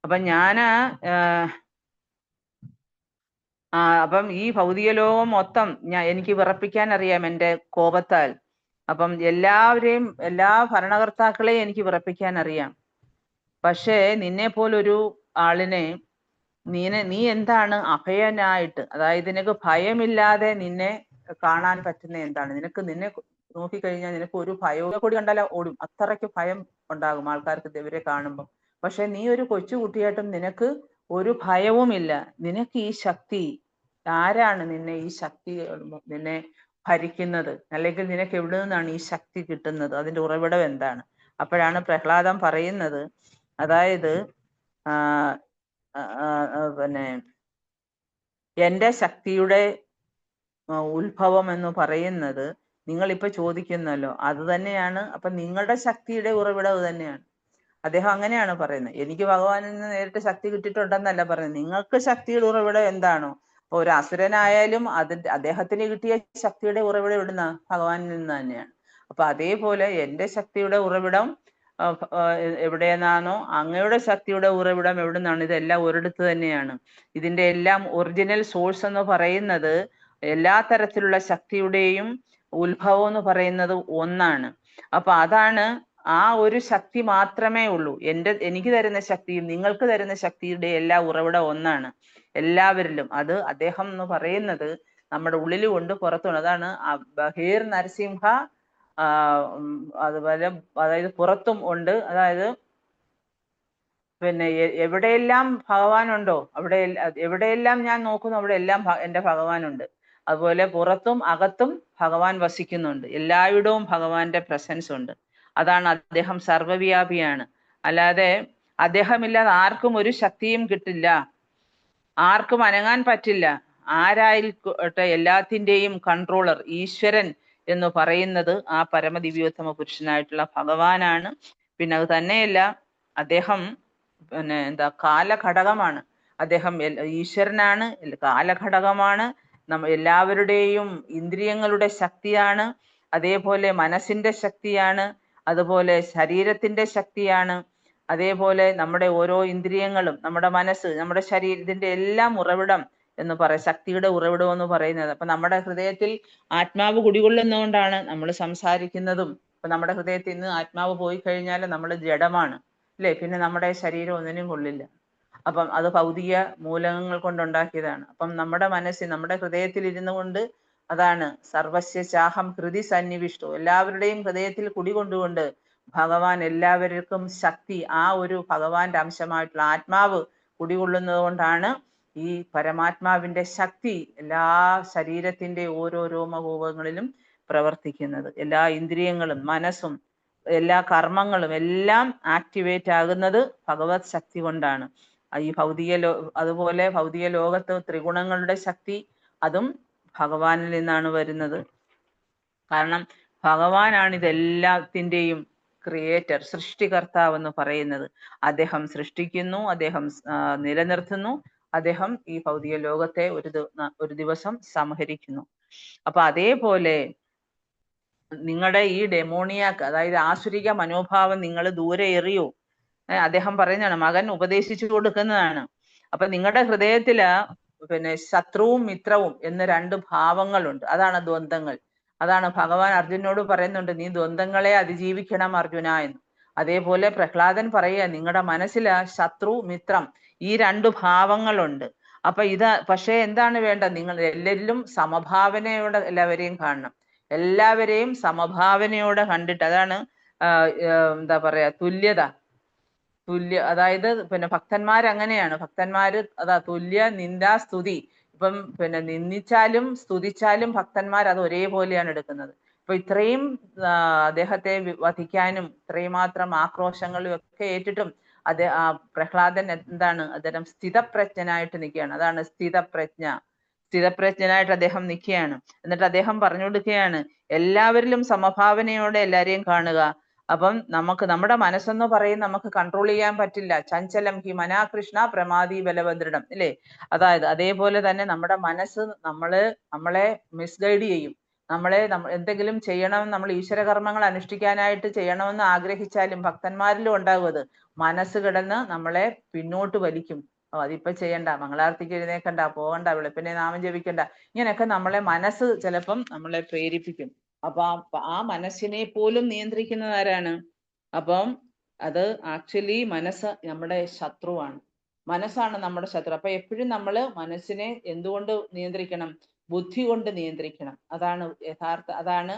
അപ്പൊ അപ്പം ഈ ഭൗതിക ലോകം മൊത്തം എനിക്ക് വിറപ്പിക്കാൻ അറിയാം എൻ്റെ കോപത്താൽ. അപ്പം എല്ലാ ഭരണകർത്താക്കളെയും എനിക്ക് വിറപ്പിക്കാൻ അറിയാം. പക്ഷേ നിന്നെ പോലൊരു ആളിനെ നീ എന്താണ് അഭയനായിട്ട്, അതായത് നിനക്ക് ഭയമില്ലാതെ നിന്നെ കാണാൻ പറ്റുന്ന എന്താണ്? നിന്നെ നോക്കിക്കഴിഞ്ഞാൽ നിനക്ക് ഒരു ഭയവും കൂടി കണ്ടാലോ ഓടും, അത്രയ്ക്ക് ഭയം ഉണ്ടാകും ആൾക്കാർക്ക് ഇവരെ കാണുമ്പോൾ. പക്ഷെ നീ ഒരു കൊച്ചുകുട്ടിയായിട്ടും നിനക്ക് ഒരു ഭയവുമില്ല. നിനക്ക് ഈ ശക്തി, ആരാണ് നിന്നെ ഈ ശക്തി നിന്നെ ഭരിക്കുന്നത്, അല്ലെങ്കിൽ നിനക്ക് എവിടെ നിന്നാണ് ഈ ശക്തി കിട്ടുന്നത്, അതിന്റെ ഉറവിടം എന്താണ്? അപ്പോഴാണ് പ്രഹ്ലാദൻ പറയുന്നത്, അതായത് പിന്നെ എന്റെ ശക്തിയുടെ ഉത്ഭവം എന്ന് പറയുന്നത് നിങ്ങൾ ഇപ്പൊ ചോദിക്കുന്നല്ലോ, അത് തന്നെയാണ്. അപ്പൊ നിങ്ങളുടെ ശക്തിയുടെ ഉറവിടം അത് തന്നെയാണ്. അദ്ദേഹം അങ്ങനെയാണ് പറയുന്നത്. എനിക്ക് ഭഗവാനിൽ നിന്ന് നേരിട്ട് ശക്തി കിട്ടിയിട്ടുണ്ടെന്നല്ല പറയുന്നത്, നിങ്ങൾക്ക് ശക്തിയുടെ ഉറവിടം എന്താണോ. അപ്പൊ ഒരു അസുരനായാലും അദ്ദേഹത്തിന് കിട്ടിയ ശക്തിയുടെ ഉറവിടം എവിടുന്ന? ഭഗവാനിൽ നിന്ന് തന്നെയാണ്. അപ്പൊ അതേപോലെ എന്റെ ശക്തിയുടെ ഉറവിടം എവിടെയെന്നാണോ, അങ്ങയുടെ ശക്തിയുടെ ഉറവിടം എവിടുന്നാണ്, ഇതെല്ലാം ഒരിടത്ത് തന്നെയാണ്. ഇതിന്റെ എല്ലാം ഒറിജിനൽ സോഴ്സ് എന്ന് പറയുന്നത്, എല്ലാ തരത്തിലുള്ള ശക്തിയുടെയും ഉത്ഭവം എന്ന് പറയുന്നത് ഒന്നാണ്. അപ്പൊ അതാണ്, ആ ഒരു ശക്തി മാത്രമേ ഉള്ളൂ. എനിക്ക് തരുന്ന ശക്തിയും നിങ്ങൾക്ക് തരുന്ന ശക്തിയുടെ എല്ലാ ഉറവിടം ഒന്നാണ് എല്ലാവരിലും. അത് അദ്ദേഹം എന്ന് പറയുന്നത് നമ്മുടെ ഉള്ളിലും ഉണ്ട്, പുറത്തുണ്ട്. അതാണ് ബഹിർ നരസിംഹ, അതുപോലെ അതായത് പുറത്തും ഉണ്ട്. അതായത് പിന്നെ എവിടെയെല്ലാം ഭഗവാനുണ്ടോ അവിടെ, എവിടെയെല്ലാം ഞാൻ നോക്കുന്നു അവിടെ എല്ലാം എൻ്റെ ഭഗവാനുണ്ട്. അതുപോലെ പുറത്തും അകത്തും ഭഗവാൻ വസിക്കുന്നുണ്ട്. എല്ലായിടവും ഭഗവാന്റെ പ്രസൻസ് ഉണ്ട്. അതാണ് അദ്ദേഹം സർവ്വവ്യാപിയാണ്. അല്ലാതെ അദ്ദേഹമില്ലാതെ ആർക്കും ഒരു ശക്തിയും കിട്ടില്ല, ആർക്കും അനങ്ങാൻ പറ്റില്ല. ആരായിക്കോട്ടെ, എല്ലാത്തിൻ്റെയും കൺട്രോളർ ഈശ്വരൻ എന്ന് പറയുന്നത് ആ പരമദിവ്യോത്തമ പുരുഷനായിട്ടുള്ള ഭഗവാനാണ്. പിന്നെ അത് തന്നെയല്ല, അദ്ദേഹം പിന്നെ കാലഘടകമാണ്. അദ്ദേഹം ഈശ്വരനാണ്, കാലഘടകമാണ്, എല്ലാവരുടെയും ഇന്ദ്രിയങ്ങളുടെ ശക്തിയാണ്, അതേപോലെ മനസ്സിന്റെ ശക്തിയാണ്, അതുപോലെ ശരീരത്തിന്റെ ശക്തിയാണ്, അതേപോലെ നമ്മുടെ ഓരോ ഇന്ദ്രിയങ്ങളും, നമ്മുടെ മനസ്സ്, നമ്മുടെ ശരീരത്തിന്റെ എല്ലാം ഉറവിടം എന്ന് ശക്തിയുടെ ഉറവിടം എന്ന് പറയുന്നത്. അപ്പൊ നമ്മുടെ ഹൃദയത്തിൽ ആത്മാവ് കുടികൊള്ളുന്നതുകൊണ്ടാണ് നമ്മൾ സംസാരിക്കുന്നതും. ഇപ്പൊ നമ്മുടെ ഹൃദയത്തിൽ നിന്ന് ആത്മാവ് പോയി കഴിഞ്ഞാൽ നമ്മൾ ജഡമാണ്, അല്ലേ? പിന്നെ നമ്മുടെ ശരീരം ഒന്നിനും കൊള്ളില്ല. അപ്പം അത് ഭൗതിക മൂലകങ്ങൾ കൊണ്ടുണ്ടാക്കിയതാണ്. അപ്പം നമ്മുടെ മനസ്സിൽ, നമ്മുടെ ഹൃദയത്തിൽ ഇരുന്നു കൊണ്ട്, അതാണ് സർവസ്യ ചാഹം ഹൃദി സന്നിവിഷ്ടു, എല്ലാവരുടെയും ഹൃദയത്തിൽ കുടികൊണ്ടുകൊണ്ട് ഭഗവാൻ എല്ലാവർക്കും ശക്തി, ആ ഒരു ഭഗവാന്റെ അംശമായിട്ടുള്ള ആത്മാവ് കുടികൊള്ളുന്നത് കൊണ്ടാണ് ഈ പരമാത്മാവിന്റെ ശക്തി എല്ലാ ശരീരത്തിന്റെ ഓരോ രോമകൂപങ്ങളിലും പ്രവർത്തിക്കുന്നത്. എല്ലാ ഇന്ദ്രിയങ്ങളും മനസ്സും എല്ലാ കർമ്മങ്ങളും എല്ലാം ആക്ടിവേറ്റ് ആകുന്നത് ഭഗവത് ശക്തി കൊണ്ടാണ്. ഈ അതുപോലെ ഭൗതിക ലോകത്ത് ത്രിഗുണങ്ങളുടെ ശക്തി, അതും ഭഗവാനിൽ നിന്നാണ് വരുന്നത്. കാരണം ഭഗവാനാണ് ഇതെല്ലാത്തിൻ്റെയും ക്രിയേറ്റർ, സൃഷ്ടികർത്താവ് എന്ന് പറയുന്നത്. അദ്ദേഹം സൃഷ്ടിക്കുന്നു, അദ്ദേഹം നിലനിർത്തുന്നു, അദ്ദേഹം ഈ ഭൗതിക ലോകത്തെ ഒരു ദിവസം സംഹരിക്കുന്നു. അപ്പൊ അതേപോലെ നിങ്ങളുടെ ഈ ഡെമോണിയാക്ക്, അതായത് ആസുരിക മനോഭാവം നിങ്ങൾ ദൂരെ എറിയൂ. അദ്ദേഹം പറയുന്നതാണ്, മകൻ ഉപദേശിച്ചു കൊടുക്കുന്നതാണ്. അപ്പൊ നിങ്ങളുടെ ഹൃദയത്തില് പിന്നെ ശത്രുവും മിത്രവും എന്ന് രണ്ട് ഭാവങ്ങളുണ്ട്. അതാണ് ദ്വന്ദ്ങ്ങൾ. അതാണ് ഭഗവാൻ അർജുനോട് പറയുന്നുണ്ട്, നീ ദ്വന്ദ്ങ്ങളെ അതിജീവിക്കണം അർജുന എന്ന്. അതേപോലെ പ്രഹ്ലാദൻ പറയുക, നിങ്ങളുടെ മനസ്സില് ശത്രു മിത്രം ഈ രണ്ട് ഭാവങ്ങളുണ്ട്. അപ്പൊ പക്ഷേ എന്താണ് വേണ്ട, നിങ്ങൾ എല്ലാവരിലും സമഭാവനയോടെ എല്ലാവരെയും കാണണം. എല്ലാവരെയും സമഭാവനയോടെ കണ്ടിട്ട്, അതാണ് എന്താ പറയാ, അതായത് പിന്നെ ഭക്തന്മാരങ്ങനെയാണ്. ഭക്തന്മാര് തുല്യ നിന്ദ സ്തുതി. ഇപ്പം പിന്നെ നിന്ദിച്ചാലും സ്തുതിച്ചാലും ഭക്തന്മാർ അത് ഒരേപോലെയാണ് എടുക്കുന്നത്. ഇപ്പൊ ഇത്രയും അദ്ദേഹത്തെ വധിക്കാനും ഇത്രയും മാത്രം ആക്രോശങ്ങളും ഒക്കെ ഏറ്റിട്ടും പ്രഹ്ലാദൻ എന്താണ്, അദ്ദേഹം സ്ഥിതപ്രജ്ഞനായിട്ട് നിൽക്കുകയാണ്. അതാണ് സ്ഥിതപ്രജ്ഞനായിട്ട് അദ്ദേഹം നിൽക്കുകയാണ്. എന്നിട്ട് അദ്ദേഹം പറഞ്ഞു കൊടുക്കുകയാണ്, എല്ലാവരിലും സമഭാവനയോടെ എല്ലാരെയും കാണുക. അപ്പം നമ്മുടെ മനസ്സെന്ന് പറയും നമുക്ക് കൺട്രോൾ ചെയ്യാൻ പറ്റില്ല. ചഞ്ചലം ഹി മനാകൃഷ്ണ പ്രമാദി ബലഭദ്രണം, അല്ലേ? അതായത് അതേപോലെ തന്നെ നമ്മുടെ മനസ്സ് നമ്മളെ മിസ്ഗൈഡ് ചെയ്യും. എന്തെങ്കിലും ചെയ്യണം, നമ്മൾ ഈശ്വരകർമ്മങ്ങൾ അനുഷ്ഠിക്കാനായിട്ട് ചെയ്യണമെന്ന് ആഗ്രഹിച്ചാലും ഭക്തന്മാരിലും ഉണ്ടാകും അത്. മനസ്സ് കിടന്ന് നമ്മളെ പിന്നോട്ട് വലിക്കും. അതിപ്പോ ചെയ്യണ്ട, മംഗളാർത്തിക്ക് എഴുന്നേക്കണ്ട, പോകണ്ട, വെളുപ്പിനെ നാമം ജപിക്കണ്ട, ഇങ്ങനെയൊക്കെ മനസ്സ് ചിലപ്പം നമ്മളെ പ്രേരിപ്പിക്കും. അപ്പൊ ആ മനസ്സിനെ പോലും നിയന്ത്രിക്കുന്നത് ആരാണ്? അപ്പം അത് ആക്ച്വലി മനസ്സ് നമ്മുടെ ശത്രുവാണ്. മനസ്സാണ് നമ്മുടെ ശത്രു. അപ്പൊ എപ്പോഴും നമ്മൾ മനസ്സിനെ എന്തുകൊണ്ട് നിയന്ത്രിക്കണം? ബുദ്ധി കൊണ്ട് നിയന്ത്രിക്കണം. അതാണ്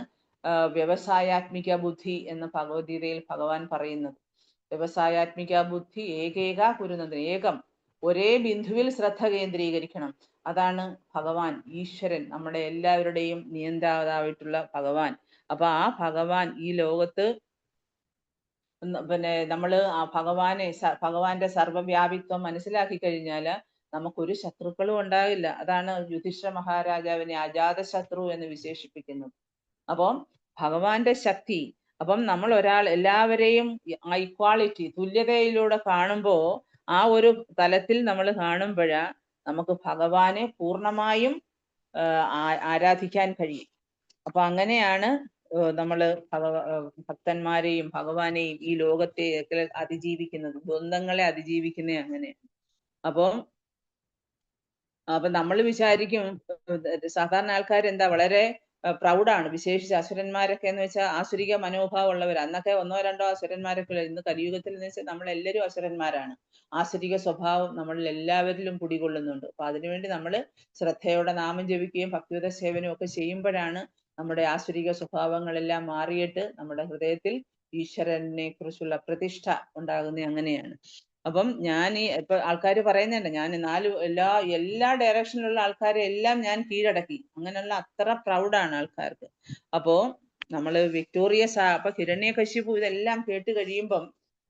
വ്യവസായാത്മിക ബുദ്ധി എന്ന് ഭഗവത്ഗീതയിൽ ഭഗവാൻ പറയുന്നത്. വ്യവസായാത്മിക ബുദ്ധി ഏകേക കുരുന്നത്, ഏകം, ഒരേ ബിന്ദുവിൽ ശ്രദ്ധ കേന്ദ്രീകരിക്കണം. അതാണ് ഭഗവാൻ, ഈശ്വരൻ, നമ്മുടെ എല്ലാവരുടെയും നിയന്താവായിട്ടുള്ള ഭഗവാൻ. അപ്പൊ ആ ഭഗവാൻ ഈ ലോകത്ത് പിന്നെ നമ്മള് ആ ഭഗവാന്റെ സർവ്വവ്യാപിത്വം മനസ്സിലാക്കി കഴിഞ്ഞാൽ നമുക്കൊരു ശത്രുക്കളും ഉണ്ടാകില്ല. അതാണ് യുധിഷ്ഠിര മഹാരാജാവിനെ അജാത ശത്രു എന്ന് വിശേഷിപ്പിക്കുന്നത്. അപ്പം ഭഗവാന്റെ ശക്തി, അപ്പം നമ്മൾ എല്ലാവരെയും ആ ഇക്വാളിറ്റി, തുല്യതയിലൂടെ കാണുമ്പോൾ ആ ഒരു തലത്തിൽ നമ്മൾ കാണുമ്പോഴാ നമുക്ക് ഭഗവാനെ പൂർണ്ണമായും ആരാധിക്കാൻ കഴിയും. അപ്പൊ അങ്ങനെയാണ് നമ്മള് ഭക്തന്മാരെയും ഭഗവാനെയും ഈ ലോകത്തെ അതിജീവിക്കുന്നത്, ദ്വന്ദ്ങ്ങളെ അതിജീവിക്കുന്നത് അങ്ങനെയാണ്. അപ്പം നമ്മൾ വിചാരിക്കും സാധാരണ ആൾക്കാർ എന്താ വളരെ പ്രൗഡാണ്, വിശേഷിച്ച് അസുരന്മാരൊക്കെ എന്ന് വെച്ചാൽ ആസുരിക മനോഭാവം ഉള്ളവർ. അന്നൊക്കെ ഒന്നോ രണ്ടോ അസുരന്മാരൊക്കെ, ഇന്ന് കലിയുഗത്തിൽ എന്ന് വെച്ചാൽ നമ്മൾ എല്ലാവരും അസുരന്മാരാണ്. ആസുരിക സ്വഭാവം നമ്മളിൽ എല്ലാവരിലും കുടികൊള്ളുന്നുണ്ട്. അപ്പൊ അതിനുവേണ്ടി നമ്മൾ ശ്രദ്ധയോടെ നാമം ജപിക്കുകയും ഭക്തിയുത സേവനവും ഒക്കെ ചെയ്യുമ്പോഴാണ് നമ്മുടെ ആസുരിക സ്വഭാവങ്ങളെല്ലാം മാറിയിട്ട് നമ്മുടെ ഹൃദയത്തിൽ ഈശ്വരനെ കുറിച്ചുള്ള പ്രതിഷ്ഠ ഉണ്ടാകുന്നത് അങ്ങനെയാണ്. അപ്പം ഞാൻ ഇപ്പൊ ആൾക്കാർ പറയുന്നുണ്ട്, ഞാൻ എല്ലാ ഡയറക്ഷനിലുള്ള ആൾക്കാരെ എല്ലാം ഞാൻ കീഴടക്കി, അങ്ങനെയുള്ള അത്ര പ്രൗഡാണ് ആൾക്കാർക്ക്. അപ്പോ നമ്മള് വിക്ടോറിയസ് അപ്പൊ ഹിരണ്യകശിപു ഇതെല്ലാം കേട്ട് കഴിയുമ്പം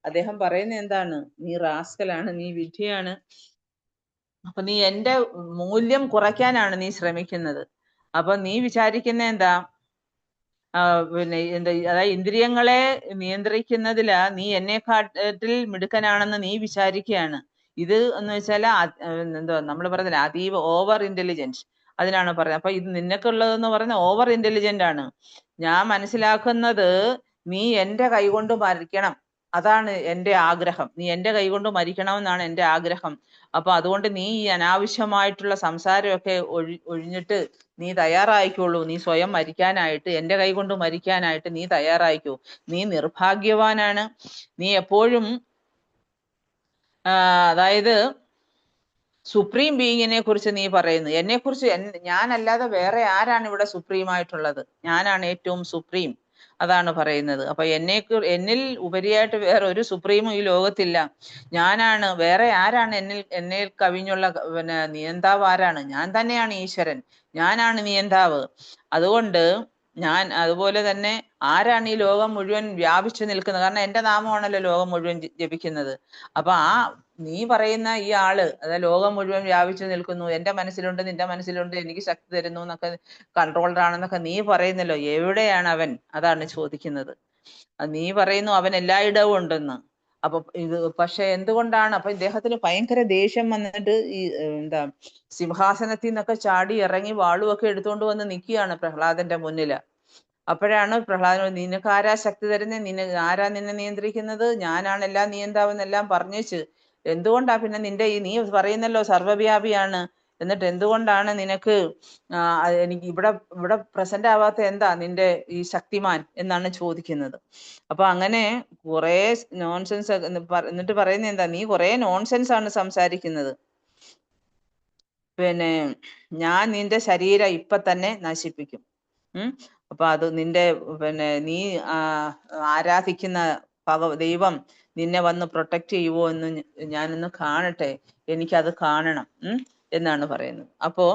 അദ്ദേഹം പറയുന്നത് എന്താണ്? നീ റാസ്കലാണ്, നീ വിഡ്ഢിയാണ്. അപ്പൊ നീ എന്റെ മൂല്യം കുറയ്ക്കാനാണ് നീ ശ്രമിക്കുന്നത്. അപ്പൊ നീ വിചാരിക്കുന്ന എന്താ? പിന്നെ അതായത് ഇന്ദ്രിയങ്ങളെ നിയന്ത്രിക്കുന്നതിലാ നീ എന്നെക്കാട്ടിൽ മിടുക്കനാണെന്ന് നീ വിചാരിക്കുകയാണ്. ഇത് എന്ന് വെച്ചാൽ എന്തുവാ നമ്മൾ പറയുന്നില്ല, അതീവ ഓവർ ഇന്റലിജൻസ്, അതിനാണ് പറയുന്നത്. അപ്പൊ ഇത് നിനക്കുള്ളതെന്ന് പറയുന്നത് ഓവർ ഇന്റലിജന്റ് ആണ്. ഞാൻ മനസ്സിലാക്കുന്നത് നീ എന്റെ കൈകൊണ്ട് മരിക്കണം, അതാണ് എന്റെ ആഗ്രഹം. നീ എന്റെ കൈകൊണ്ട് മരിക്കണമെന്നാണ് എന്റെ ആഗ്രഹം. അപ്പൊ അതുകൊണ്ട് നീ ഈ അനാവശ്യമായിട്ടുള്ള സംസാരമൊക്കെ ഒഴിഞ്ഞിട്ട് നീ തയ്യാറായിക്കോളൂ, നീ സ്വയം മരിക്കാനായിട്ട്, എന്റെ കൈകൊണ്ട് മരിക്കാനായിട്ട് നീ തയ്യാറായിക്കോ. നീ നിർഭാഗ്യവാനാണ്. നീ എപ്പോഴും അതായത് സുപ്രീം ബീയിങ്ങിനെ കുറിച്ച് നീ പറയുന്നു, എന്നെ കുറിച്ച് ഞാനല്ലാതെ വേറെ ആരാണ് ഇവിടെ സുപ്രീം ആയിട്ടുള്ളത്? ഞാനാണ് ഏറ്റവും സുപ്രീം, അതാണ് പറയുന്നത്. അപ്പൊ എന്നിൽ ഉപരിയായിട്ട് വേറെ ഒരു സുപ്രീമും ഈ ലോകത്തില്ല. ഞാനാണ്, വേറെ ആരാണ് എന്നെ കവിഞ്ഞുള്ള പിന്നെ നിയന്താവ് ആരാണ്? ഞാൻ തന്നെയാണ് ഈശ്വരൻ, ഞാനാണ് നിയന്താവ്. അതുകൊണ്ട് അതുപോലെ തന്നെ ആരാണ് ഈ ലോകം മുഴുവൻ വ്യാപിച്ചു നിൽക്കുന്നത്? കാരണം എന്റെ നാമമാണല്ലോ ലോകം മുഴുവൻ ജപിക്കുന്നത്. അപ്പൊ നീ പറയുന്ന ഈ ആള്, അതായത് ലോകം മുഴുവൻ വ്യാപിച്ചു നിൽക്കുന്നു, എന്റെ മനസ്സിലുണ്ട്, നിന്റെ മനസ്സിലുണ്ട്, എനിക്ക് ശക്തി തരുന്നു എന്നൊക്കെ, കൺട്രോൾഡ് ആണെന്നൊക്കെ നീ പറയുന്നല്ലോ, എവിടെയാണ് അവൻ? അതാണ് ചോദിക്കുന്നത്. നീ പറയുന്നു അവൻ എല്ലായിടവും ഉണ്ടെന്ന്. അപ്പൊ പക്ഷെ എന്തുകൊണ്ടാണ്? അപ്പൊ ഇദ്ദേഹത്തിന് ഭയങ്കര ദേഷ്യം വന്നിട്ട് ഈ സിംഹാസനത്തിൽ നിന്നൊക്കെ ചാടി ഇറങ്ങി വാളുമൊക്കെ എടുത്തുകൊണ്ട് വന്ന് നിൽക്കുകയാണ് പ്രഹ്ലാദന്റെ മുന്നില്. അപ്പോഴാണ് പ്രഹ്ലാദൻ, നിനക്ക് ആരാ ശക്തി തരുന്നേ? ആരാ നിന്നെ നിയന്ത്രിക്കുന്നത്? ഞാനാണ് എല്ലാം നിയന്താവെന്നെല്ലാം പറഞ്ഞേച്ച് എന്തുകൊണ്ടാ പിന്നെ നീ പറയുന്നല്ലോ സർവ്വവ്യാപിയാണ്, എന്നിട്ട് എന്തുകൊണ്ടാണ് നിനക്ക് എനിക്ക് ഇവിടെ പ്രസന്റ് ആവാത്ത എന്താ നിന്റെ ഈ ശക്തിമാൻ എന്നാണ് ചോദിക്കുന്നത്. അപ്പൊ അങ്ങനെ കുറെ നോൺസെൻസ് എന്നിട്ട് പറയുന്നത് എന്താ? നീ കുറെ നോൺസെൻസ് ആണ് സംസാരിക്കുന്നത്. പിന്നെ ഞാൻ നിന്റെ ശരീരം ഇപ്പൊ തന്നെ നശിപ്പിക്കും. അപ്പൊ അത് നിന്റെ നീ ആരാധിക്കുന്ന ദൈവം നിന്നെ വന്ന് പ്രൊട്ടക്ട് ചെയ്യുവോ എന്ന് ഞാനൊന്ന് കാണട്ടെ, എനിക്കത് കാണണം എന്നാണ് പറയുന്നത്. അപ്പോ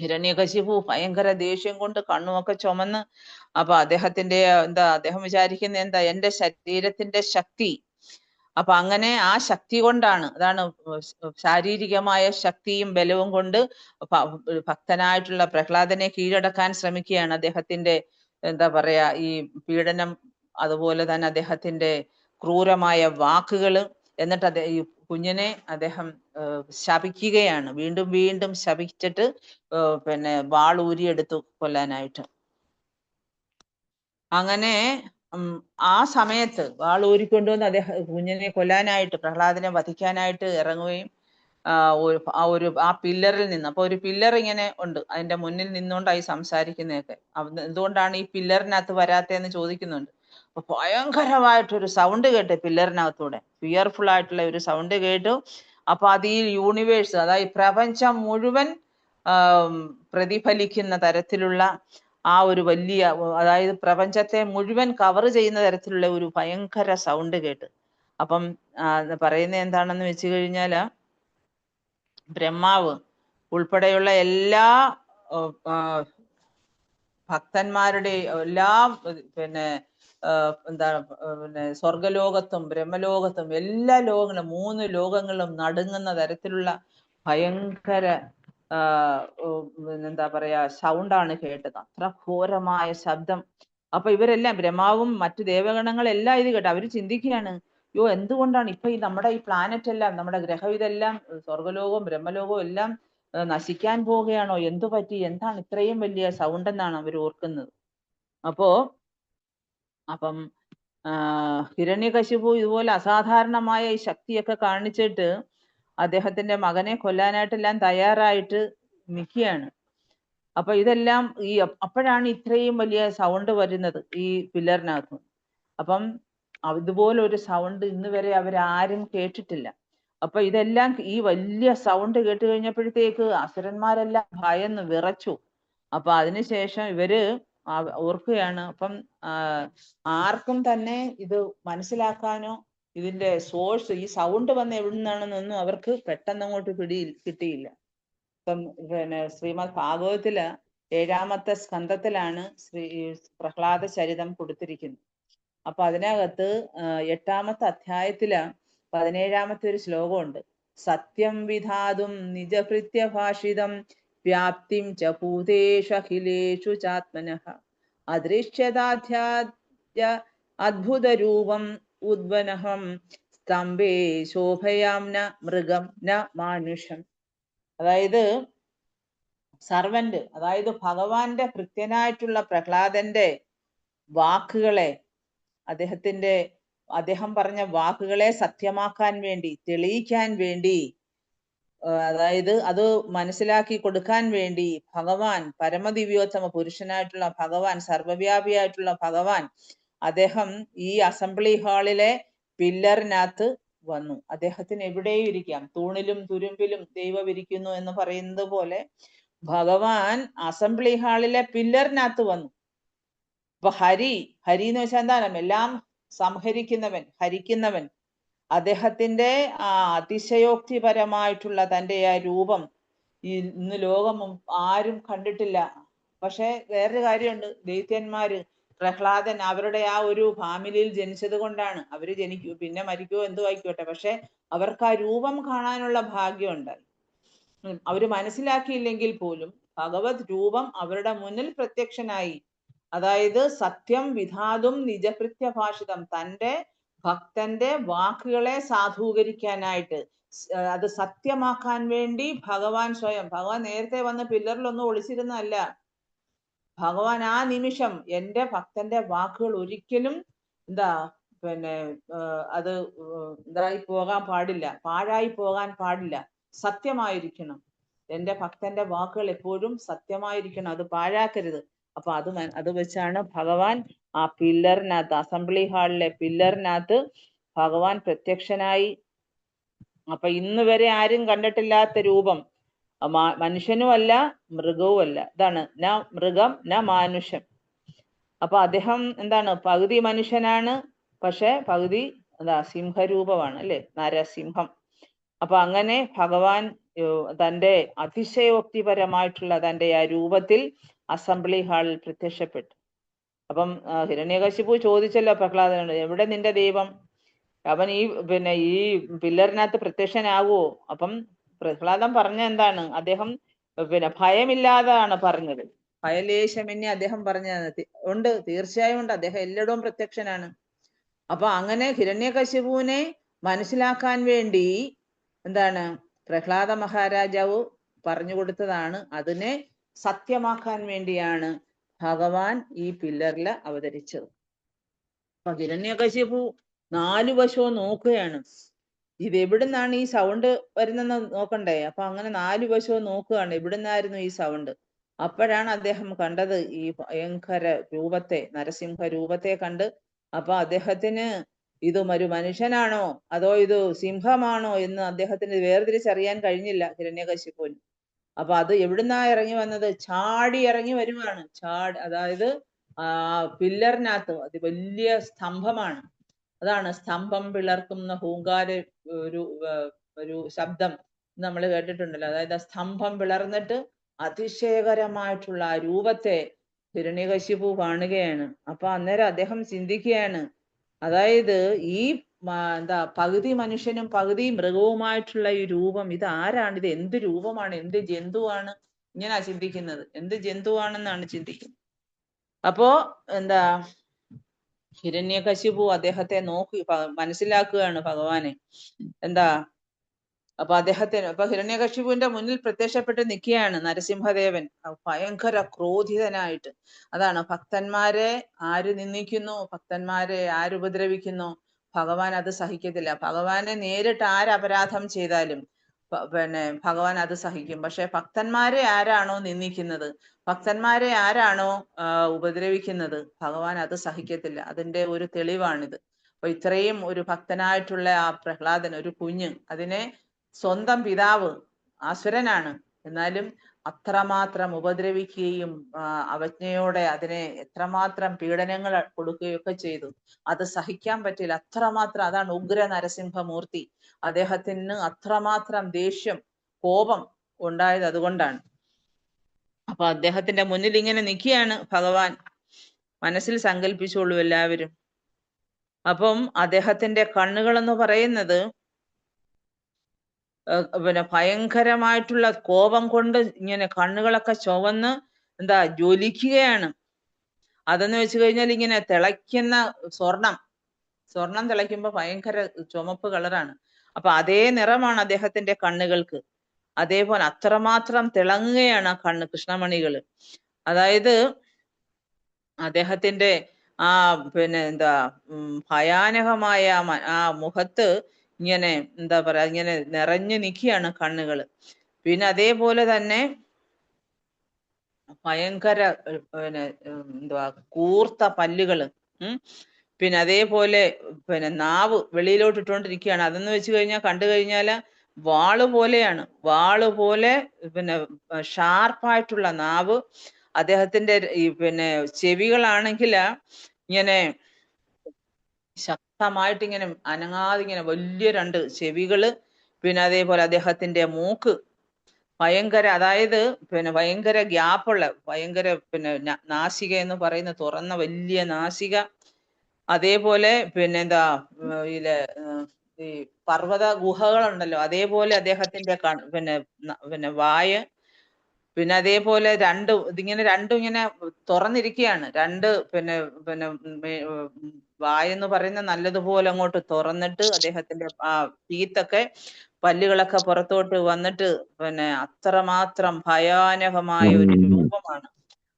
ഹിരണ്യകശിപു ഭയങ്കര ദേഷ്യം കൊണ്ട് കണ്ണുമൊക്കെ ചുമന്ന്, അപ്പൊ അദ്ദേഹം വിചാരിക്കുന്ന എന്താ? എന്റെ ശരീരത്തിന്റെ ശക്തി. അപ്പൊ അങ്ങനെ ആ ശക്തി കൊണ്ടാണ്, അതാണ് ശാരീരികമായ ശക്തിയും ബലവും കൊണ്ട് ഭക്തനായിട്ടുള്ള പ്രഹ്ലാദനെ കീഴടക്കാൻ ശ്രമിക്കുകയാണ്. അദ്ദേഹത്തിന്റെ എന്താ പറയാ ഈ പീഡനം, അതുപോലെ തന്നെ അദ്ദേഹത്തിന്റെ ക്രൂരമായ വാക്കുകള്. എന്നിട്ട് ഈ കുഞ്ഞിനെ അദ്ദേഹം ശപിക്കുകയാണ്, വീണ്ടും വീണ്ടും ശപിച്ചിട്ട് വാളൂരിയെടുത്തു കൊല്ലാനായിട്ട്. അങ്ങനെ ആ സമയത്ത് വാളൂരിക്കൊണ്ടുവന്ന് അദ്ദേഹം കുഞ്ഞിനെ കൊല്ലാനായിട്ട്, പ്രഹ്ലാദനെ വധിക്കാനായിട്ട് ഇറങ്ങുകയും ആ പില്ലറിൽ നിന്ന്, അപ്പൊ ഒരു പില്ലർ ഇങ്ങനെ ഉണ്ട്, അതിന്റെ മുന്നിൽ നിന്നുകൊണ്ടായി സംസാരിക്കുന്നതൊക്കെ. എന്തുകൊണ്ടാണ് ഈ പില്ലറിനകത്ത് വരാത്തതെന്ന് ചോദിക്കുന്നുണ്ട്. അപ്പൊ ഭയങ്കരമായിട്ടൊരു സൗണ്ട് കേട്ട് പില്ലറിനകത്തൂടെ, ഫിയർഫുൾ ആയിട്ടുള്ള ഒരു സൗണ്ട് കേട്ടു. അപ്പൊ അത് ഈ യൂണിവേഴ്സ്, അതായത് പ്രപഞ്ചം മുഴുവൻ പ്രതിഫലിക്കുന്ന തരത്തിലുള്ള ആ ഒരു വലിയ, അതായത് പ്രപഞ്ചത്തെ മുഴുവൻ കവർ ചെയ്യുന്ന തരത്തിലുള്ള ഒരു ഭയങ്കര സൗണ്ട് കേട്ട്. അപ്പം പറയുന്നത് എന്താണെന്ന് വെച്ച് കഴിഞ്ഞാല്, ബ്രഹ്മാവ് ഉൾപ്പെടെയുള്ള എല്ലാ ഭക്തന്മാരുടെ എല്ലാ പിന്നെ എന്താണ് പിന്നെ സ്വർഗലോകത്തും ബ്രഹ്മലോകത്തും എല്ലാ ലോകങ്ങളും 3 ലോകങ്ങളും നടുങ്ങുന്ന തരത്തിലുള്ള ഭയങ്കര എന്താ പറയാ സൗണ്ടാണ് കേട്ടത്. അത്ര ഘോരമായ ശബ്ദം. അപ്പൊ ഇവരെല്ലാം ബ്രഹ്മാവും മറ്റു ദേവഗണങ്ങളെല്ലാം ഇത് കേട്ടു. അവര് ചിന്തിക്കുകയാണ്, യോ എന്തുകൊണ്ടാണ് ഇപ്പൊ ഈ നമ്മുടെ ഈ പ്ലാനറ്റ് എല്ലാം, നമ്മുടെ ഗ്രഹം ഇതെല്ലാം സ്വർഗലോകവും ബ്രഹ്മലോകവും എല്ലാം നശിക്കാൻ പോവുകയാണോ? എന്തു പറ്റി? എന്താണ് ഇത്രയും വലിയ സൗണ്ട് എന്നാണ് അവർ ഓർക്കുന്നത്. അപ്പം ഹിരണ്യകശിപു ഇതുപോലെ അസാധാരണമായ ഈ ശക്തിയൊക്കെ കാണിച്ചിട്ട് അദ്ദേഹത്തിന്റെ മകനെ കൊല്ലാനായിട്ടെല്ലാം തയ്യാറായിട്ട് നിൽക്കുകയാണ്. അപ്പൊ ഇതെല്ലാം അപ്പോഴാണ് ഇത്രയും വലിയ സൗണ്ട് വരുന്നത് ഈ പില്ലറിനകത്ത്. അപ്പം ഇതുപോലെ ഒരു സൗണ്ട് ഇന്ന് വരെ അവരാരും കേട്ടിട്ടില്ല. അപ്പൊ ഇതെല്ലാം ഈ വലിയ സൗണ്ട് കേട്ട് കഴിഞ്ഞപ്പോഴത്തേക്ക് അസുരന്മാരെല്ലാം ഭയന്ന് വിറച്ചു. അപ്പൊ അതിനുശേഷം ഇവര് ഓർക്കുകയാണ്. അപ്പം ആർക്കും തന്നെ ഇത് മനസ്സിലാക്കാനോ ഇതിന്റെ സോഴ്സ്, ഈ സൗണ്ട് വന്ന് എവിടെ നിന്നാണെന്നൊന്നും അവർക്ക് പെട്ടെന്ന് അങ്ങോട്ട് കിട്ടിയില്ല. ഇപ്പം പിന്നെ ശ്രീമദ് ഭാഗവതത്തില് 7ാമത്തെ സ്കന്ധത്തിലാണ് പ്രഹ്ലാദ ചരിതം കൊടുത്തിരിക്കുന്നത്. അപ്പൊ അതിനകത്ത് 8ാമത്തെ അധ്യായത്തില് 17ാമത്തെ ഒരു ശ്ലോകമുണ്ട്. സത്യം വിധാതും നിജഭൃത്യഭാഷിതം വ്യാപ്തിം ച ഭൂതേഷു അഖിലേഷു ചാത്മനഃ അദൃശ്യതാധ്യായ അദ്ഭുതരൂപം ഉദ്വനഹം സ്തംഭേ ശോഭയാംന മൃഗം ന മാനുഷം. അതായത് സർവന്റ്, അതായത് ഭഗവാന്റെ ഭൃത്യനായിട്ടുള്ള പ്രഹ്ലാദന്റെ വാക്കുകളെ, അദ്ദേഹം പറഞ്ഞ വാക്കുകളെ സത്യമാക്കാൻ വേണ്ടി, തെളിയിക്കാൻ വേണ്ടി, അതായത് അത് മനസ്സിലാക്കി കൊടുക്കാൻ വേണ്ടി ഭഗവാൻ, പരമദിവ്യോത്തമ പുരുഷനായിട്ടുള്ള ഭഗവാൻ, സർവവ്യാപിയായിട്ടുള്ള ഭഗവാൻ, അദ്ദേഹം ഈ അസംബ്ലി ഹാളിലെ പില്ലറിനകത്ത് വന്നു. അദ്ദേഹത്തിന് എവിടെയും ഇരിക്കാം. തൂണിലും തുരുമ്പിലും ദൈവം ഇരിക്കുന്നു എന്ന് പറയുന്നത് പോലെ ഭഗവാൻ അസംബ്ലി ഹാളിലെ പില്ലറിനകത്ത് വന്നു. അപ്പൊ ഹരി എന്ന് വെച്ചാൽ എന്താണ്? എല്ലാം സംഹരിക്കുന്നവൻ, ഹരിക്കുന്നവൻ. അദ്ദേഹത്തിന്റെ അതിശയോക്തിപരമായിട്ടുള്ള തന്റെ ആ രൂപം ഇന്ന് ലോകം ആരും കണ്ടിട്ടില്ല. പക്ഷെ വേറൊരു കാര്യമുണ്ട്, ദൈത്യന്മാര് പ്രഹ്ലാദൻ അവരുടെ ആ ഒരു ഫാമിലിയിൽ ജനിച്ചത് കൊണ്ടാണ്. അവര് പിന്നെ മരിക്കുവോ എന്തോ ആയിക്കോട്ടെ, പക്ഷെ അവർക്ക് ആ രൂപം കാണാനുള്ള ഭാഗ്യം ഉണ്ടായി. അവര് മനസ്സിലാക്കിയില്ലെങ്കിൽ പോലും ഭഗവത് രൂപം അവരുടെ മുന്നിൽ പ്രത്യക്ഷനായി. അതായത് സത്യം വിധാതും നിജഭൃത്യഭാഷിതം, തന്റെ ഭക്തന്റെ വാക്കുകളെ സാധൂകരിക്കാനായിട്ട്, അത് സത്യമാക്കാൻ വേണ്ടി ഭഗവാൻ സ്വയം, ഭഗവാൻ നേരത്തെ വന്ന് പില്ലറിലൊന്നും ഒളിച്ചിരുന്നല്ല. ഭഗവാൻ ആ നിമിഷം എൻ്റെ ഭക്തന്റെ വാക്കുകൾ ഒരിക്കലും അത് ഇതായി പോകാൻ പാടില്ല, പാഴായി പോകാൻ പാടില്ല, സത്യമായിരിക്കണം. എൻ്റെ ഭക്തന്റെ വാക്കുകൾ എപ്പോഴും സത്യമായിരിക്കണം, അത് പാഴാക്കരുത്. അപ്പൊ അത് വെച്ചാണ് ഭഗവാൻ ആ പില്ലറിനകത്ത്, അസംബ്ലി ഹാളിലെ പില്ലറിനകത്ത് ഭഗവാൻ പ്രത്യക്ഷനായി. അപ്പൊ ഇന്ന് വരെ ആരും കണ്ടിട്ടില്ലാത്ത രൂപം, മനുഷ്യനുമല്ല മൃഗവുമല്ല. ഇതാണ് ന മൃഗം ന മാനുഷം. അപ്പൊ അദ്ദേഹം പകുതി മനുഷ്യനാണ്, പക്ഷെ പകുതി സിംഹരൂപമാണ്, അല്ലെ, നരസിംഹം. അപ്പൊ അങ്ങനെ ഭഗവാൻ തന്റെ അതിശയോക്തിപരമായിട്ടുള്ള തന്റെ ആ രൂപത്തിൽ അസംബ്ലി ഹാളിൽ പ്രത്യക്ഷപ്പെട്ടു. അപ്പം ഹിരണ്യകശിപു ചോദിച്ചല്ലോ പ്രഹ്ലാദനോട്, എവിടെ നിന്റെ ദൈവം? അവൻ ഈ പില്ലറിനകത്ത് പ്രത്യക്ഷനാകുവോ? അപ്പം പ്രഹ്ലാദൻ പറഞ്ഞ എന്താണ്? അദ്ദേഹം ഭയമില്ലാതാണ് പറഞ്ഞത്. ഭയലേശമെന്നെ അദ്ദേഹം പറഞ്ഞത് ഉണ്ട്, തീർച്ചയായും ഉണ്ട്, അദ്ദേഹം എല്ലായിടവും പ്രത്യക്ഷനാണ്. അപ്പൊ അങ്ങനെ ഹിരണ്യകശിപുവിനെ മനസ്സിലാക്കാൻ വേണ്ടി പ്രഹ്ലാദ മഹാരാജാവ് പറഞ്ഞു കൊടുത്തതാണ്. അതിനെ സത്യമാക്കാൻ വേണ്ടിയാണ് ഭഗവാൻ ഈ പില്ലറിൽ അവതരിച്ചത്. അപ്പൊ ഹിരണ്യകശിപു 4 വശവും നോക്കുകയാണ്, ഇത് എവിടുന്നാണ് ഈ സൗണ്ട് വരുന്നെന്ന് നോക്കണ്ടേ. അപ്പൊ അങ്ങനെ 4 വശവും നോക്കുകയാണ്, എവിടുന്നായിരുന്നു ഈ സൗണ്ട്. അപ്പോഴാണ് അദ്ദേഹം കണ്ടത് ഈ ഭയങ്കര രൂപത്തെ, നരസിംഹ രൂപത്തെ കണ്ട്. അപ്പൊ അദ്ദേഹത്തിന് ഇത് ഒരു മനുഷ്യനാണോ അതോ ഇത് സിംഹമാണോ എന്ന് അദ്ദേഹത്തിന് വേർതിരിച്ചറിയാൻ കഴിഞ്ഞില്ല ഹിരണ്യകശിപുവിന്. അപ്പൊ അത് എവിടുന്നാ ഇറങ്ങി വന്നത്? ചാടി ഇറങ്ങി വരുവാണ്. അതായത് പില്ലറിനകത്ത് അത് വലിയ സ്തംഭമാണ്. അതാണ് സ്തംഭം പിളർക്കുന്ന ഹൂങ്കാര ഒരു ശബ്ദം നമ്മൾ കേട്ടിട്ടുണ്ടല്ലോ. അതായത് ആ സ്തംഭം പിളർന്നിട്ട് അതിശയകരമായിട്ടുള്ള ആ രൂപത്തെ ഹിരണ്യകശിപു കാണുകയാണ്. അപ്പൊ അന്നേരം അദ്ദേഹം ചിന്തിക്കുകയാണ്, അതായത് ഈ എന്താ പകുതി മനുഷ്യനും പകുതി മൃഗവുമായിട്ടുള്ള ഈ രൂപം, ഇത് ആരാണ്? ഇത് എന്ത് രൂപമാണ്? എന്ത് ജന്തുവാണ്? ഇങ്ങനാ ചിന്തിക്കുന്നത്. എന്ത് ജന്തുവാണെന്നാണ് ചിന്തിക്കുന്നത്. അപ്പോ എന്താ ഹിരണ്യകശിപു അദ്ദേഹത്തെ നോക്കി മനസ്സിലാക്കുകയാണ് ഭഗവാനെ. എന്താ അപ്പൊ ഹിരണ്യകശിപുവിന്റെ മുന്നിൽ പ്രത്യക്ഷപ്പെട്ട് നിൽക്കുകയാണ് നരസിംഹദേവൻ, ഭയങ്കര ക്രോധിതനായിട്ട്. അതാണ്, ഭക്തന്മാരെ ആര് നിന്ദിക്കുന്നു, ഭക്തന്മാരെ ആരുപദ്രവിക്കുന്നു, ഭഗവാൻ അത് സഹിക്കത്തില്ല. ഭഗവാനെ നേരിട്ട് ആരപരാധം ചെയ്താലും ഭഗവാൻ അത് സഹിക്കും. പക്ഷെ ഭക്തന്മാരെ ആരാണോ നിന്ദിക്കുന്നത്, ഭക്തന്മാരെ ആരാണോ ഉപദ്രവിക്കുന്നത്, ഭഗവാൻ അത് സഹിക്കത്തില്ല. അതിന്റെ ഒരു തെളിവാണിത്. അപ്പൊ ഇത്രയും ഒരു ഭക്തനായിട്ടുള്ള ആ പ്രഹ്ലാദൻ, ഒരു കുഞ്ഞ്, അതിനെ സ്വന്തം പിതാവ് അസുരനാണ്, എന്നാലും അത്രമാത്രം ഉപദ്രവിക്കുകയും അവജ്ഞയോടെ അതിനെ എത്രമാത്രം പീഡനങ്ങൾ കൊടുക്കുകയൊക്കെ ചെയ്തു. അത് സഹിക്കാൻ പറ്റില്ല. അത്രമാത്രം, അതാണ് ഉഗ്ര നരസിംഹമൂർത്തി. അദ്ദേഹത്തിന് അത്രമാത്രം ദേഷ്യം, കോപം ഉണ്ടായത് അതുകൊണ്ടാണ്. അപ്പൊ അദ്ദേഹത്തിന്റെ മുന്നിൽ ഇങ്ങനെ നിൽക്കുകയാണ് ഭഗവാൻ. മനസ്സിൽ സങ്കല്പിച്ചോളൂ എല്ലാവരും. അപ്പം അദ്ദേഹത്തിന്റെ കണ്ണുകൾ എന്ന് പറയുന്നത് ഭയങ്കരമായിട്ടുള്ള കോപം കൊണ്ട് ഇങ്ങനെ കണ്ണുകളൊക്കെ ചുവന്ന് എന്താ ജ്വലിക്കുകയാണ്. അതെന്ന് വെച്ച് കഴിഞ്ഞാൽ ഇങ്ങനെ തിളയ്ക്കുന്ന സ്വർണം തിളയ്ക്കുമ്പോ ഭയങ്കര ചുമപ്പ് കളറാണ്. അപ്പൊ അതേ നിറമാണ് അദ്ദേഹത്തിന്റെ കണ്ണുകൾക്ക്. അതേപോലെ അത്രമാത്രം തിളങ്ങുകയാണ് ആ കണ്ണ്, കൃഷ്ണമണികള്. അതായത് അദ്ദേഹത്തിന്റെ ആ എന്താ ഭയാനകമായ ആ മുഖത്ത് ഇങ്ങനെ എന്താ പറയാ, ഇങ്ങനെ നിറഞ്ഞു നിൽക്കുകയാണ് കണ്ണുകള്. പിന്നെ അതേപോലെ തന്നെ ഭയങ്കര എന്തുവാ കൂർത്ത പല്ലുകള്. പിന്നെ അതേപോലെ നാവ് വെളിയിലോട്ട് ഇട്ടുകൊണ്ടിരിക്കുകയാണ്. അതെന്ന് വെച്ച് കഴിഞ്ഞാൽ കണ്ടു കഴിഞ്ഞാല് വാള് പോലെയാണ്. വാള് പോലെ ഷാർപ്പായിട്ടുള്ള നാവ്. അദ്ദേഹത്തിന്റെ ഈ ചെവികളാണെങ്കിൽ ഇങ്ങനെ ശക്തമായിട്ട് ഇങ്ങനെ അനങ്ങാതെ ഇങ്ങനെ വലിയ 2 ചെവികള്. പിന്നെ അതേപോലെ അദ്ദേഹത്തിന്റെ മൂക്ക് ഭയങ്കര, അതായത് ഭയങ്കര ഗ്യാപ്പുള്ള, ഭയങ്കര നാസിക എന്ന് പറയുന്ന തുറന്ന വലിയ നാസിക. അതേപോലെ എന്താ ഈ പർവ്വത ഗുഹകളുണ്ടല്ലോ, അതേപോലെ അദ്ദേഹത്തിന്റെ വായ്. പിന്നെ അതേപോലെ ഇതിങ്ങനെ രണ്ടും ഇങ്ങനെ തുറന്നിരിക്കുകയാണ്. 2 വായെന്ന് പറയുന്ന നല്ലതുപോലെ അങ്ങോട്ട് തുറന്നിട്ട് അദ്ദേഹത്തിന്റെ ആ ടീത്തൊക്കെ, പല്ലുകളൊക്കെ പുറത്തോട്ട് വന്നിട്ട് അത്രമാത്രം ഭയാനകമായ ഒരു രൂപമാണ്.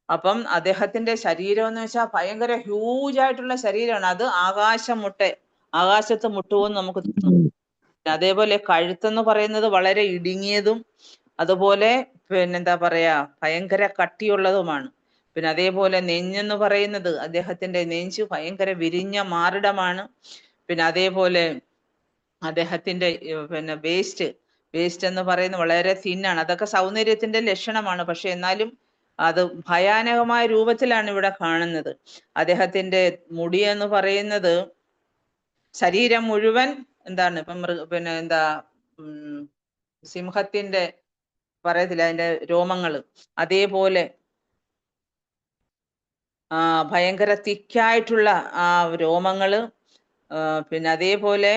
അപ്പം അദ്ദേഹത്തിന്റെ ശരീരം എന്ന് വെച്ചാൽ ഭയങ്കര ഹ്യൂജ് ആയിട്ടുള്ള ശരീരമാണ്. അത് ആകാശത്ത് മുട്ടുമെന്ന് നമുക്ക് തോന്നും. അതേപോലെ കഴുത്തെന്ന് പറയുന്നത് വളരെ ഇടുങ്ങിയതും അതുപോലെ എന്താ പറയാ ഭയങ്കര കട്ടിയുള്ളതുമാണ്. പിന്നെ അതേപോലെ നെഞ്ഞെന്ന് പറയുന്നത്, അദ്ദേഹത്തിന്റെ നെഞ്ച് ഭയങ്കര വിരിഞ്ഞ മാറിടമാണ്. പിന്നെ അതേപോലെ അദ്ദേഹത്തിന്റെ വേസ്റ്റ് എന്ന് പറയുന്നത് വളരെ തിന്നാണ്. അതൊക്കെ സൗന്ദര്യത്തിന്റെ ലക്ഷണമാണ്. പക്ഷെ എന്നാലും അത് ഭയാനകമായ രൂപത്തിലാണ് ഇവിടെ കാണുന്നത്. അദ്ദേഹത്തിന്റെ മുടി എന്ന് പറയുന്നത് ശരീരം മുഴുവൻ എന്താണ്, ഇപ്പം എന്താ സിംഹത്തിന്റെ പറയത്തില്ല, അതിന്റെ രോമങ്ങള് അതേപോലെ ഭയങ്കര തിക്കായിട്ടുള്ള ആ രോമങ്ങള്. പിന്നെ അതേപോലെ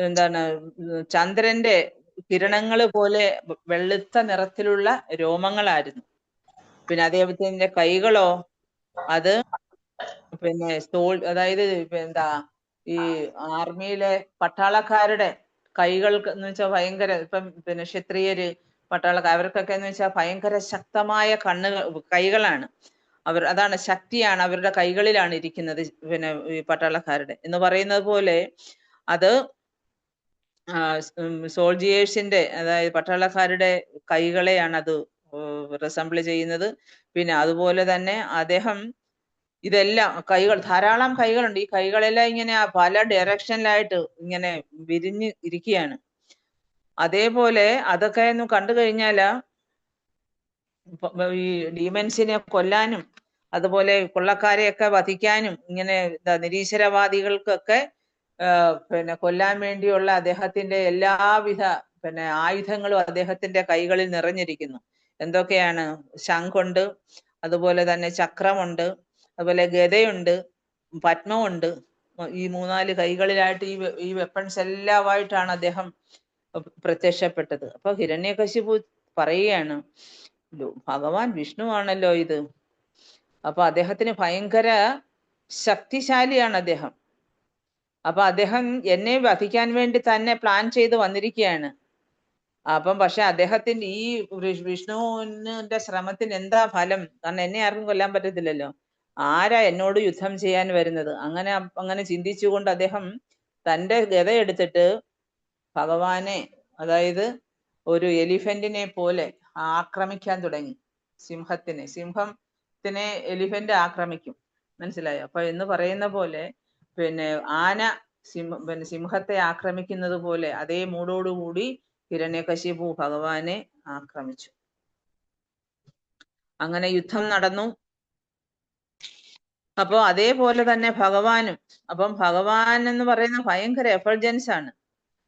എന്താണ്, ചന്ദ്രന്റെ കിരണങ്ങള് പോലെ വെളുത്ത നിറത്തിലുള്ള രോമങ്ങളായിരുന്നു. പിന്നെ അദ്ദേഹത്തിന്റെ കൈകളോ അത് അതായത് എന്താ ഈ ആർമിയിലെ പട്ടാളക്കാരുടെ കൈകൾക്ക് എന്ന് വെച്ചാൽ ഭയങ്കര, ഇപ്പം ക്ഷത്രിയര്, പട്ടാളക്കാർ, അവർക്കൊക്കെ എന്ന് വെച്ചാൽ ഭയങ്കര ശക്തമായ കൈകളാണ്. അതാണ് ശക്തിയാണ് അവരുടെ കൈകളിലാണ് ഇരിക്കുന്നത്. ഈ പട്ടാളക്കാരുടെ എന്ന് പറയുന്നത് പോലെ അത് സോൾജിയേഴ്സിന്റെ, അതായത് പട്ടാളക്കാരുടെ കൈകളെയാണ് അത് റിസംബിൾ ചെയ്യുന്നത്. പിന്നെ അതുപോലെ തന്നെ അദ്ദേഹം ഇതെല്ലാം ധാരാളം കൈകളുണ്ട്. ഈ കൈകളെല്ലാം ഇങ്ങനെ പല ഡയറക്ഷനിലായിട്ട് ഇങ്ങനെ വിരിഞ്ഞ് ഇരിക്കുകയാണ്. അതേപോലെ അതൊക്കെ ഒന്ന് കണ്ടു കഴിഞ്ഞാല് ഈ ഡീമൻസിനെ കൊല്ലാനും അതുപോലെ കൊള്ളക്കാരെയൊക്കെ വധിക്കാനും ഇങ്ങനെ നിരീശ്വരവാദികൾക്കൊക്കെ പിന്നെ കൊല്ലാൻ വേണ്ടിയുള്ള അദ്ദേഹത്തിന്റെ എല്ലാവിധ ആയുധങ്ങളും അദ്ദേഹത്തിന്റെ കൈകളിൽ നിറഞ്ഞിരിക്കുന്നു. എന്തൊക്കെയാണ്? ശംഖുണ്ട്, അതുപോലെ തന്നെ ചക്രമുണ്ട്, അതുപോലെ ഗദയുണ്ട്, പത്മമുണ്ട്. ഈ 3-4 കൈകളിലായിട്ട് ഈ വെപ്പൺസ് എല്ലാമായിട്ടാണ് അദ്ദേഹം പ്രത്യക്ഷപ്പെട്ടത്. അപ്പൊ ഹിരണ്യകശിപു പറയുകയാണ്, ഭഗവാൻ വിഷ്ണു ആണല്ലോ ഇത്. അപ്പൊ അദ്ദേഹത്തിന് ഭയങ്കര ശക്തിശാലിയാണ് അദ്ദേഹം. അപ്പൊ അദ്ദേഹം എന്നെ വധിക്കാൻ വേണ്ടി തന്നെ പ്ലാൻ ചെയ്ത് വന്നിരിക്കുകയാണ്. അപ്പം പക്ഷെ അദ്ദേഹത്തിന്റെ ഈ വിഷ്ണുവിന്റെ ശ്രമത്തിന് എന്താ ഫലം? കാരണം എന്നെ ആർക്കും കൊല്ലാൻ പറ്റത്തില്ലല്ലോ, ആരാ എന്നോട് യുദ്ധം ചെയ്യാൻ വരുന്നത്? അങ്ങനെ ചിന്തിച്ചുകൊണ്ട് അദ്ദേഹം തന്റെ ഗദ എടുത്തിട്ട് ഭഗവാനെ, അതായത് ഒരു എലിഫന്റിനെ പോലെ ആക്രമിക്കാൻ തുടങ്ങി. സിംഹത്തിനെ എലിഫന്റ് ആക്രമിക്കും, മനസ്സിലായോ? അപ്പൊ എന്ന് പറയുന്ന പോലെ ആന സിംഹത്തെ ആക്രമിക്കുന്നത് പോലെ അതേ മൂടോടുകൂടി ഹിരണ്യകശിപു ഭഗവാനെ ആക്രമിച്ചു. അങ്ങനെ യുദ്ധം നടന്നു. അപ്പൊ അതേപോലെ തന്നെ ഭഗവാനും, അപ്പം ഭഗവാൻ എന്ന് പറയുന്ന ഭയങ്കര എഫൾജൻസ് ആണ്.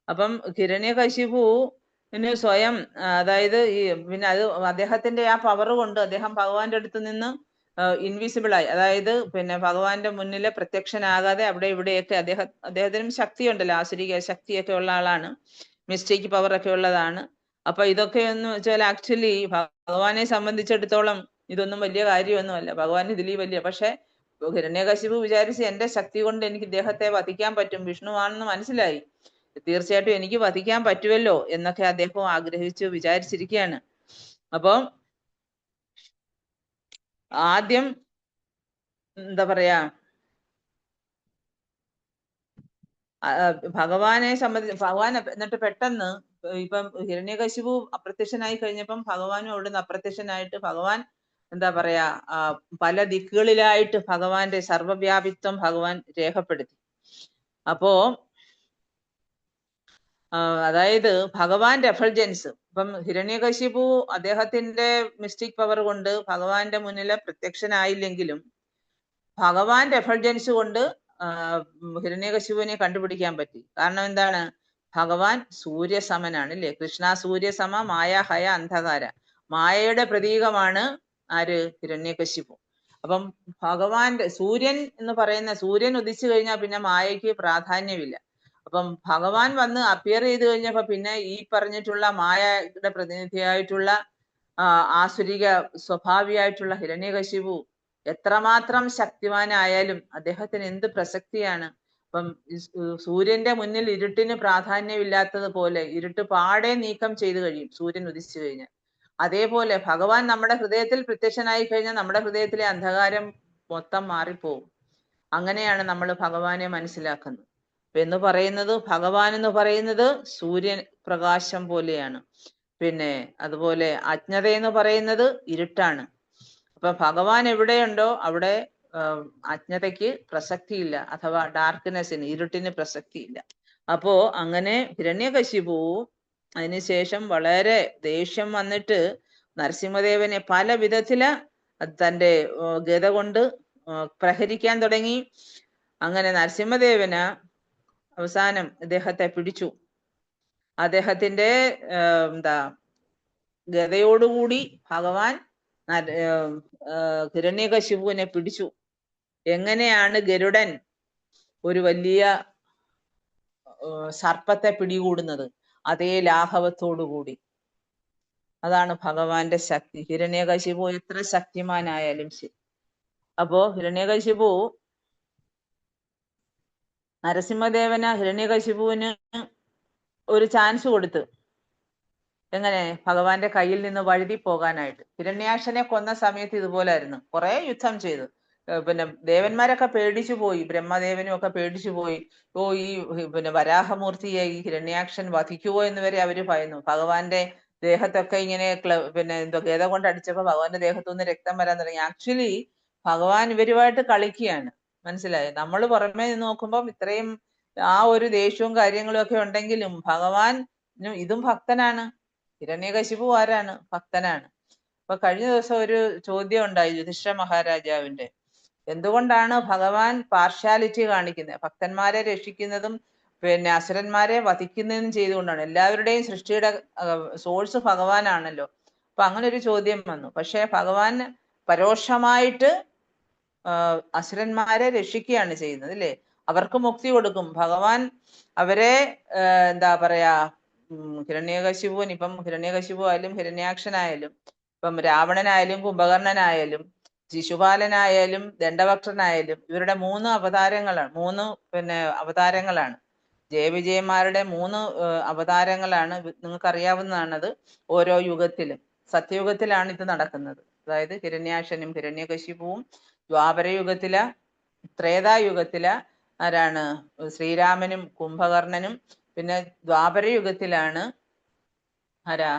അപ്പം ഹിരണ്യകശിപുവിന് സ്വയം, അതായത് അത് അദ്ദേഹത്തിന്റെ ആ പവർ കൊണ്ട് അദ്ദേഹം ഭഗവാന്റെ അടുത്ത് നിന്ന് ഇൻവിസിബിൾ ആയി. അതായത് ഭഗവാന്റെ മുന്നിൽ പ്രത്യക്ഷനാകാതെ അവിടെ ഇവിടെയൊക്കെ അദ്ദേഹത്തിനും ശക്തിയുണ്ടല്ലോ, ആസുരിക ശക്തിയൊക്കെ ഉള്ള ആളാണ്, മിസ്റ്റേക്ക് പവർ ഒക്കെ ഉള്ളതാണ്. അപ്പൊ ഇതൊക്കെ എന്ന് വെച്ചാൽ ആക്ച്വലി ഭഗവാനെ സംബന്ധിച്ചിടത്തോളം ഇതൊന്നും വലിയ കാര്യമൊന്നുമല്ല. ഭഗവാൻ ഇതിൽ വലിയ, പക്ഷെ ഹിരണ്യകശിപു വിചാരിച്ച് എന്റെ ശക്തി കൊണ്ട് എനിക്ക് ഇദ്ദേഹത്തെ വധിക്കാൻ പറ്റും, വിഷ്ണു ആണെന്ന് മനസ്സിലായി, തീർച്ചയായിട്ടും എനിക്ക് വധിക്കാൻ പറ്റുമല്ലോ എന്നൊക്കെ അദ്ദേഹം ആഗ്രഹിച്ചു വിചാരിച്ചിരിക്കുകയാണ്. അപ്പം ആദ്യം എന്താ പറയാ, ഭഗവാനെ സംബന്ധിച്ച് ഭഗവാൻ എന്നിട്ട് പെട്ടെന്ന് ഇപ്പം ഹിരണ്യകശിപു അപ്രത്യക്ഷനായി കഴിഞ്ഞപ്പം ഭഗവാനും അവിടുന്ന് അപ്രത്യക്ഷനായിട്ട് ഭഗവാൻ എന്താ പറയാ, പല ദിക്കുകളിലായിട്ട് ഭഗവാന്റെ സർവവ്യാപിത്വം ഭഗവാൻ രേഖപ്പെടുത്തി. അപ്പോ അതായത് ഭഗവാന്റെ എഫൾജൻസ്, ഇപ്പം ഹിരണ്യകശിപു അദ്ദേഹത്തിന്റെ മിസ്റ്റിക് പവർ കൊണ്ട് ഭഗവാന്റെ മുന്നിൽ പ്രത്യക്ഷനായില്ലെങ്കിലും ഭഗവാന്റെ എഫൾജൻസ് കൊണ്ട് ഹിരണ്യകശിപുവിനെ കണ്ടുപിടിക്കാൻ പറ്റി. കാരണം എന്താണ്? ഭഗവാൻ സൂര്യസമനാണ്, അല്ലേ? കൃഷ്ണ സൂര്യസമ മായ ഹയ അന്ധകാര. മായയുടെ പ്രതീകമാണ് ആര്? ഹിരണ്യകശിപു. അപ്പം ഭഗവാന്റെ സൂര്യൻ എന്ന് പറയുന്ന, സൂര്യൻ ഉദിച്ചു കഴിഞ്ഞാൽ പിന്നെ മായയ്ക്ക് പ്രാധാന്യമില്ല. അപ്പം ഭഗവാൻ വന്ന് അപ്പിയർ ചെയ്ത് കഴിഞ്ഞപ്പോ പിന്നെ ഈ പറഞ്ഞിട്ടുള്ള മായയുടെ പ്രതിനിധിയായിട്ടുള്ള ആസുരിക സ്വഭാവിയായിട്ടുള്ള ഹിരണ്യകശിപു എത്രമാത്രം ശക്തിമാനായാലും അദ്ദേഹത്തിന് എന്ത് പ്രസക്തിയാണ്? അപ്പം സൂര്യന്റെ മുന്നിൽ ഇരുട്ടിന് പ്രാധാന്യമില്ലാത്തതുപോലെ ഇരുട്ട് പാടെ നീക്കം ചെയ്തു കഴിയും സൂര്യൻ ഉദിച്ചു കഴിഞ്ഞാൽ. അതേപോലെ ഭഗവാൻ നമ്മുടെ ഹൃദയത്തിൽ പ്രത്യക്ഷനായി കഴിഞ്ഞാൽ നമ്മുടെ ഹൃദയത്തിലെ അന്ധകാരം മൊത്തം മാറിപ്പോവും. അങ്ങനെയാണ് നമ്മൾ ഭഗവാനെ മനസ്സിലാക്കുന്നത്. എന്ന് പറയുന്നത് ഭഗവാൻ എന്ന് പറയുന്നത് സൂര്യൻ പ്രകാശം പോലെയാണ്. അതുപോലെ അജ്ഞത എന്ന് പറയുന്നത് ഇരുട്ടാണ്. അപ്പൊ ഭഗവാൻ എവിടെയുണ്ടോ അവിടെ അജ്ഞതയ്ക്ക് പ്രസക്തിയില്ല, അഥവാ ഡാർക്ക്നെസ്സിന്, ഇരുട്ടിന് പ്രസക്തിയില്ല. അപ്പോ അങ്ങനെ ഹിരണ്യകശിപു അതിനുശേഷം വളരെ ദേഷ്യം വന്നിട്ട് നരസിംഹദേവനെ പല വിധത്തില് തന്റെ ഗദ കൊണ്ട് പ്രഹരിക്കാൻ തുടങ്ങി. അങ്ങനെ നരസിംഹദേവന് അവസാനം അദ്ദേഹത്തെ പിടിച്ചു. അദ്ദേഹത്തിന്റെ ഗദയോടുകൂടി ഭഗവാൻ ഹിരണ്യകശിപുവിനെ പിടിച്ചു. എങ്ങനെയാണ് ഗരുഡൻ ഒരു വലിയ സർപ്പത്തെ പിടികൂടുന്നത്? അതേ ലാഘവത്തോടുകൂടി. അതാണ് ഭഗവാന്റെ ശക്തി. ഹിരണ്യകശിപു എത്ര ശക്തിമാനായാലും ശരി. അപ്പോ ഹിരണ്യകശിപു നരസിംഹദേവന് ഹിരണ്യകശിപുവിന് ഒരു ചാൻസ് കൊടുത്തു. എങ്ങനെ? ഭഗവാന്റെ കയ്യിൽ നിന്ന് വഴുതി പോകാനായിട്ട്. ഹിരണ്യാക്ഷനെ കൊന്ന സമയത്ത് ഇതുപോലായിരുന്നു, കുറെ യുദ്ധം ചെയ്തു. ദേവന്മാരൊക്കെ പേടിച്ചു പോയി, ബ്രഹ്മദേവനും ഒക്കെ പേടിച്ചു പോയി. ഈ വരാഹമൂർത്തിയെ ഈ ഹിരണ്യാക്ഷൻ വധിക്കുവോ എന്ന് വരെ അവര് ഭയന്നു. ഭഗവാന്റെ ദേഹത്തൊക്കെ ഇങ്ങനെ എന്തോ ഗദ കൊണ്ട് അടിച്ചപ്പോ ഭഗവാന്റെ ദേഹത്തുനിന്ന് രക്തം വരാൻ തുടങ്ങി. ആക്ച്വലി ഭഗവാൻ ഇവരുമായിട്ട് കളിക്കുകയാണ്, മനസ്സിലായോ? നമ്മൾ പുറമേ നിന്ന് നോക്കുമ്പോൾ ഇത്രയും ആ ഒരു ദേഷ്യവും കാര്യങ്ങളും ഒക്കെ ഉണ്ടെങ്കിലും ഭഗവാൻ ഇതും ഭക്തനാണ്. ഹിരണ്യകശിപു ആരാണ്? ഭക്തനാണ്. അപ്പൊ കഴിഞ്ഞ ദിവസം ഒരു ചോദ്യം ഉണ്ടായി യുധിഷ്ഠിര മഹാരാജാവിന്റെ. എന്തുകൊണ്ടാണ് ഭഗവാൻ പാർഷ്യാലിറ്റി കാണിക്കുന്നത്? ഭക്തന്മാരെ രക്ഷിക്കുന്നതും പിന്നെ അസുരന്മാരെ വധിക്കുന്നതും ചെയ്തുകൊണ്ടാണ്. എല്ലാവരുടെയും സൃഷ്ടിയുടെ സോഴ്സ് ഭഗവാനാണല്ലോ. അപ്പൊ അങ്ങനെ ഒരു ചോദ്യം വന്നു. പക്ഷെ ഭഗവാൻ പരോക്ഷമായിട്ട് അസുരന്മാരെ രക്ഷിക്കുകയാണ് ചെയ്യുന്നത്, അല്ലേ? അവർക്ക് മുക്തി കൊടുക്കും ഭഗവാൻ. അവരെ എന്താ പറയാ, ഹിരണ്യകശിപുവിന്, ഇപ്പം ഹിരണ്യകശിപു ആയാലും ഹിരണ്യാക്ഷനായാലും, ഇപ്പം രാവണനായാലും കുംഭകർണനായാലും ശിശുപാലനായാലും ദണ്ഡവക്രനായാലും ഇവരുടെ 3 അവതാരങ്ങളാണ്. 3 അവതാരങ്ങളാണ്. ജയവിജയന്മാരുടെ 3 അവതാരങ്ങളാണ്. നിങ്ങൾക്ക് അറിയാവുന്നതാണത്. ഓരോ യുഗത്തിലും സത്യയുഗത്തിലാണ് ഇത് നടക്കുന്നത്. അതായത് ഹിരണ്യാക്ഷനും ഹിരണ്യകശിപുവും ദ്വാപരയുഗത്തില, ത്രേതായുഗത്തില ആരാണ്? ശ്രീരാമനും കുംഭകർണനും. പിന്നെ ദ്വാപരയുഗത്തിലാണ് ആരാ?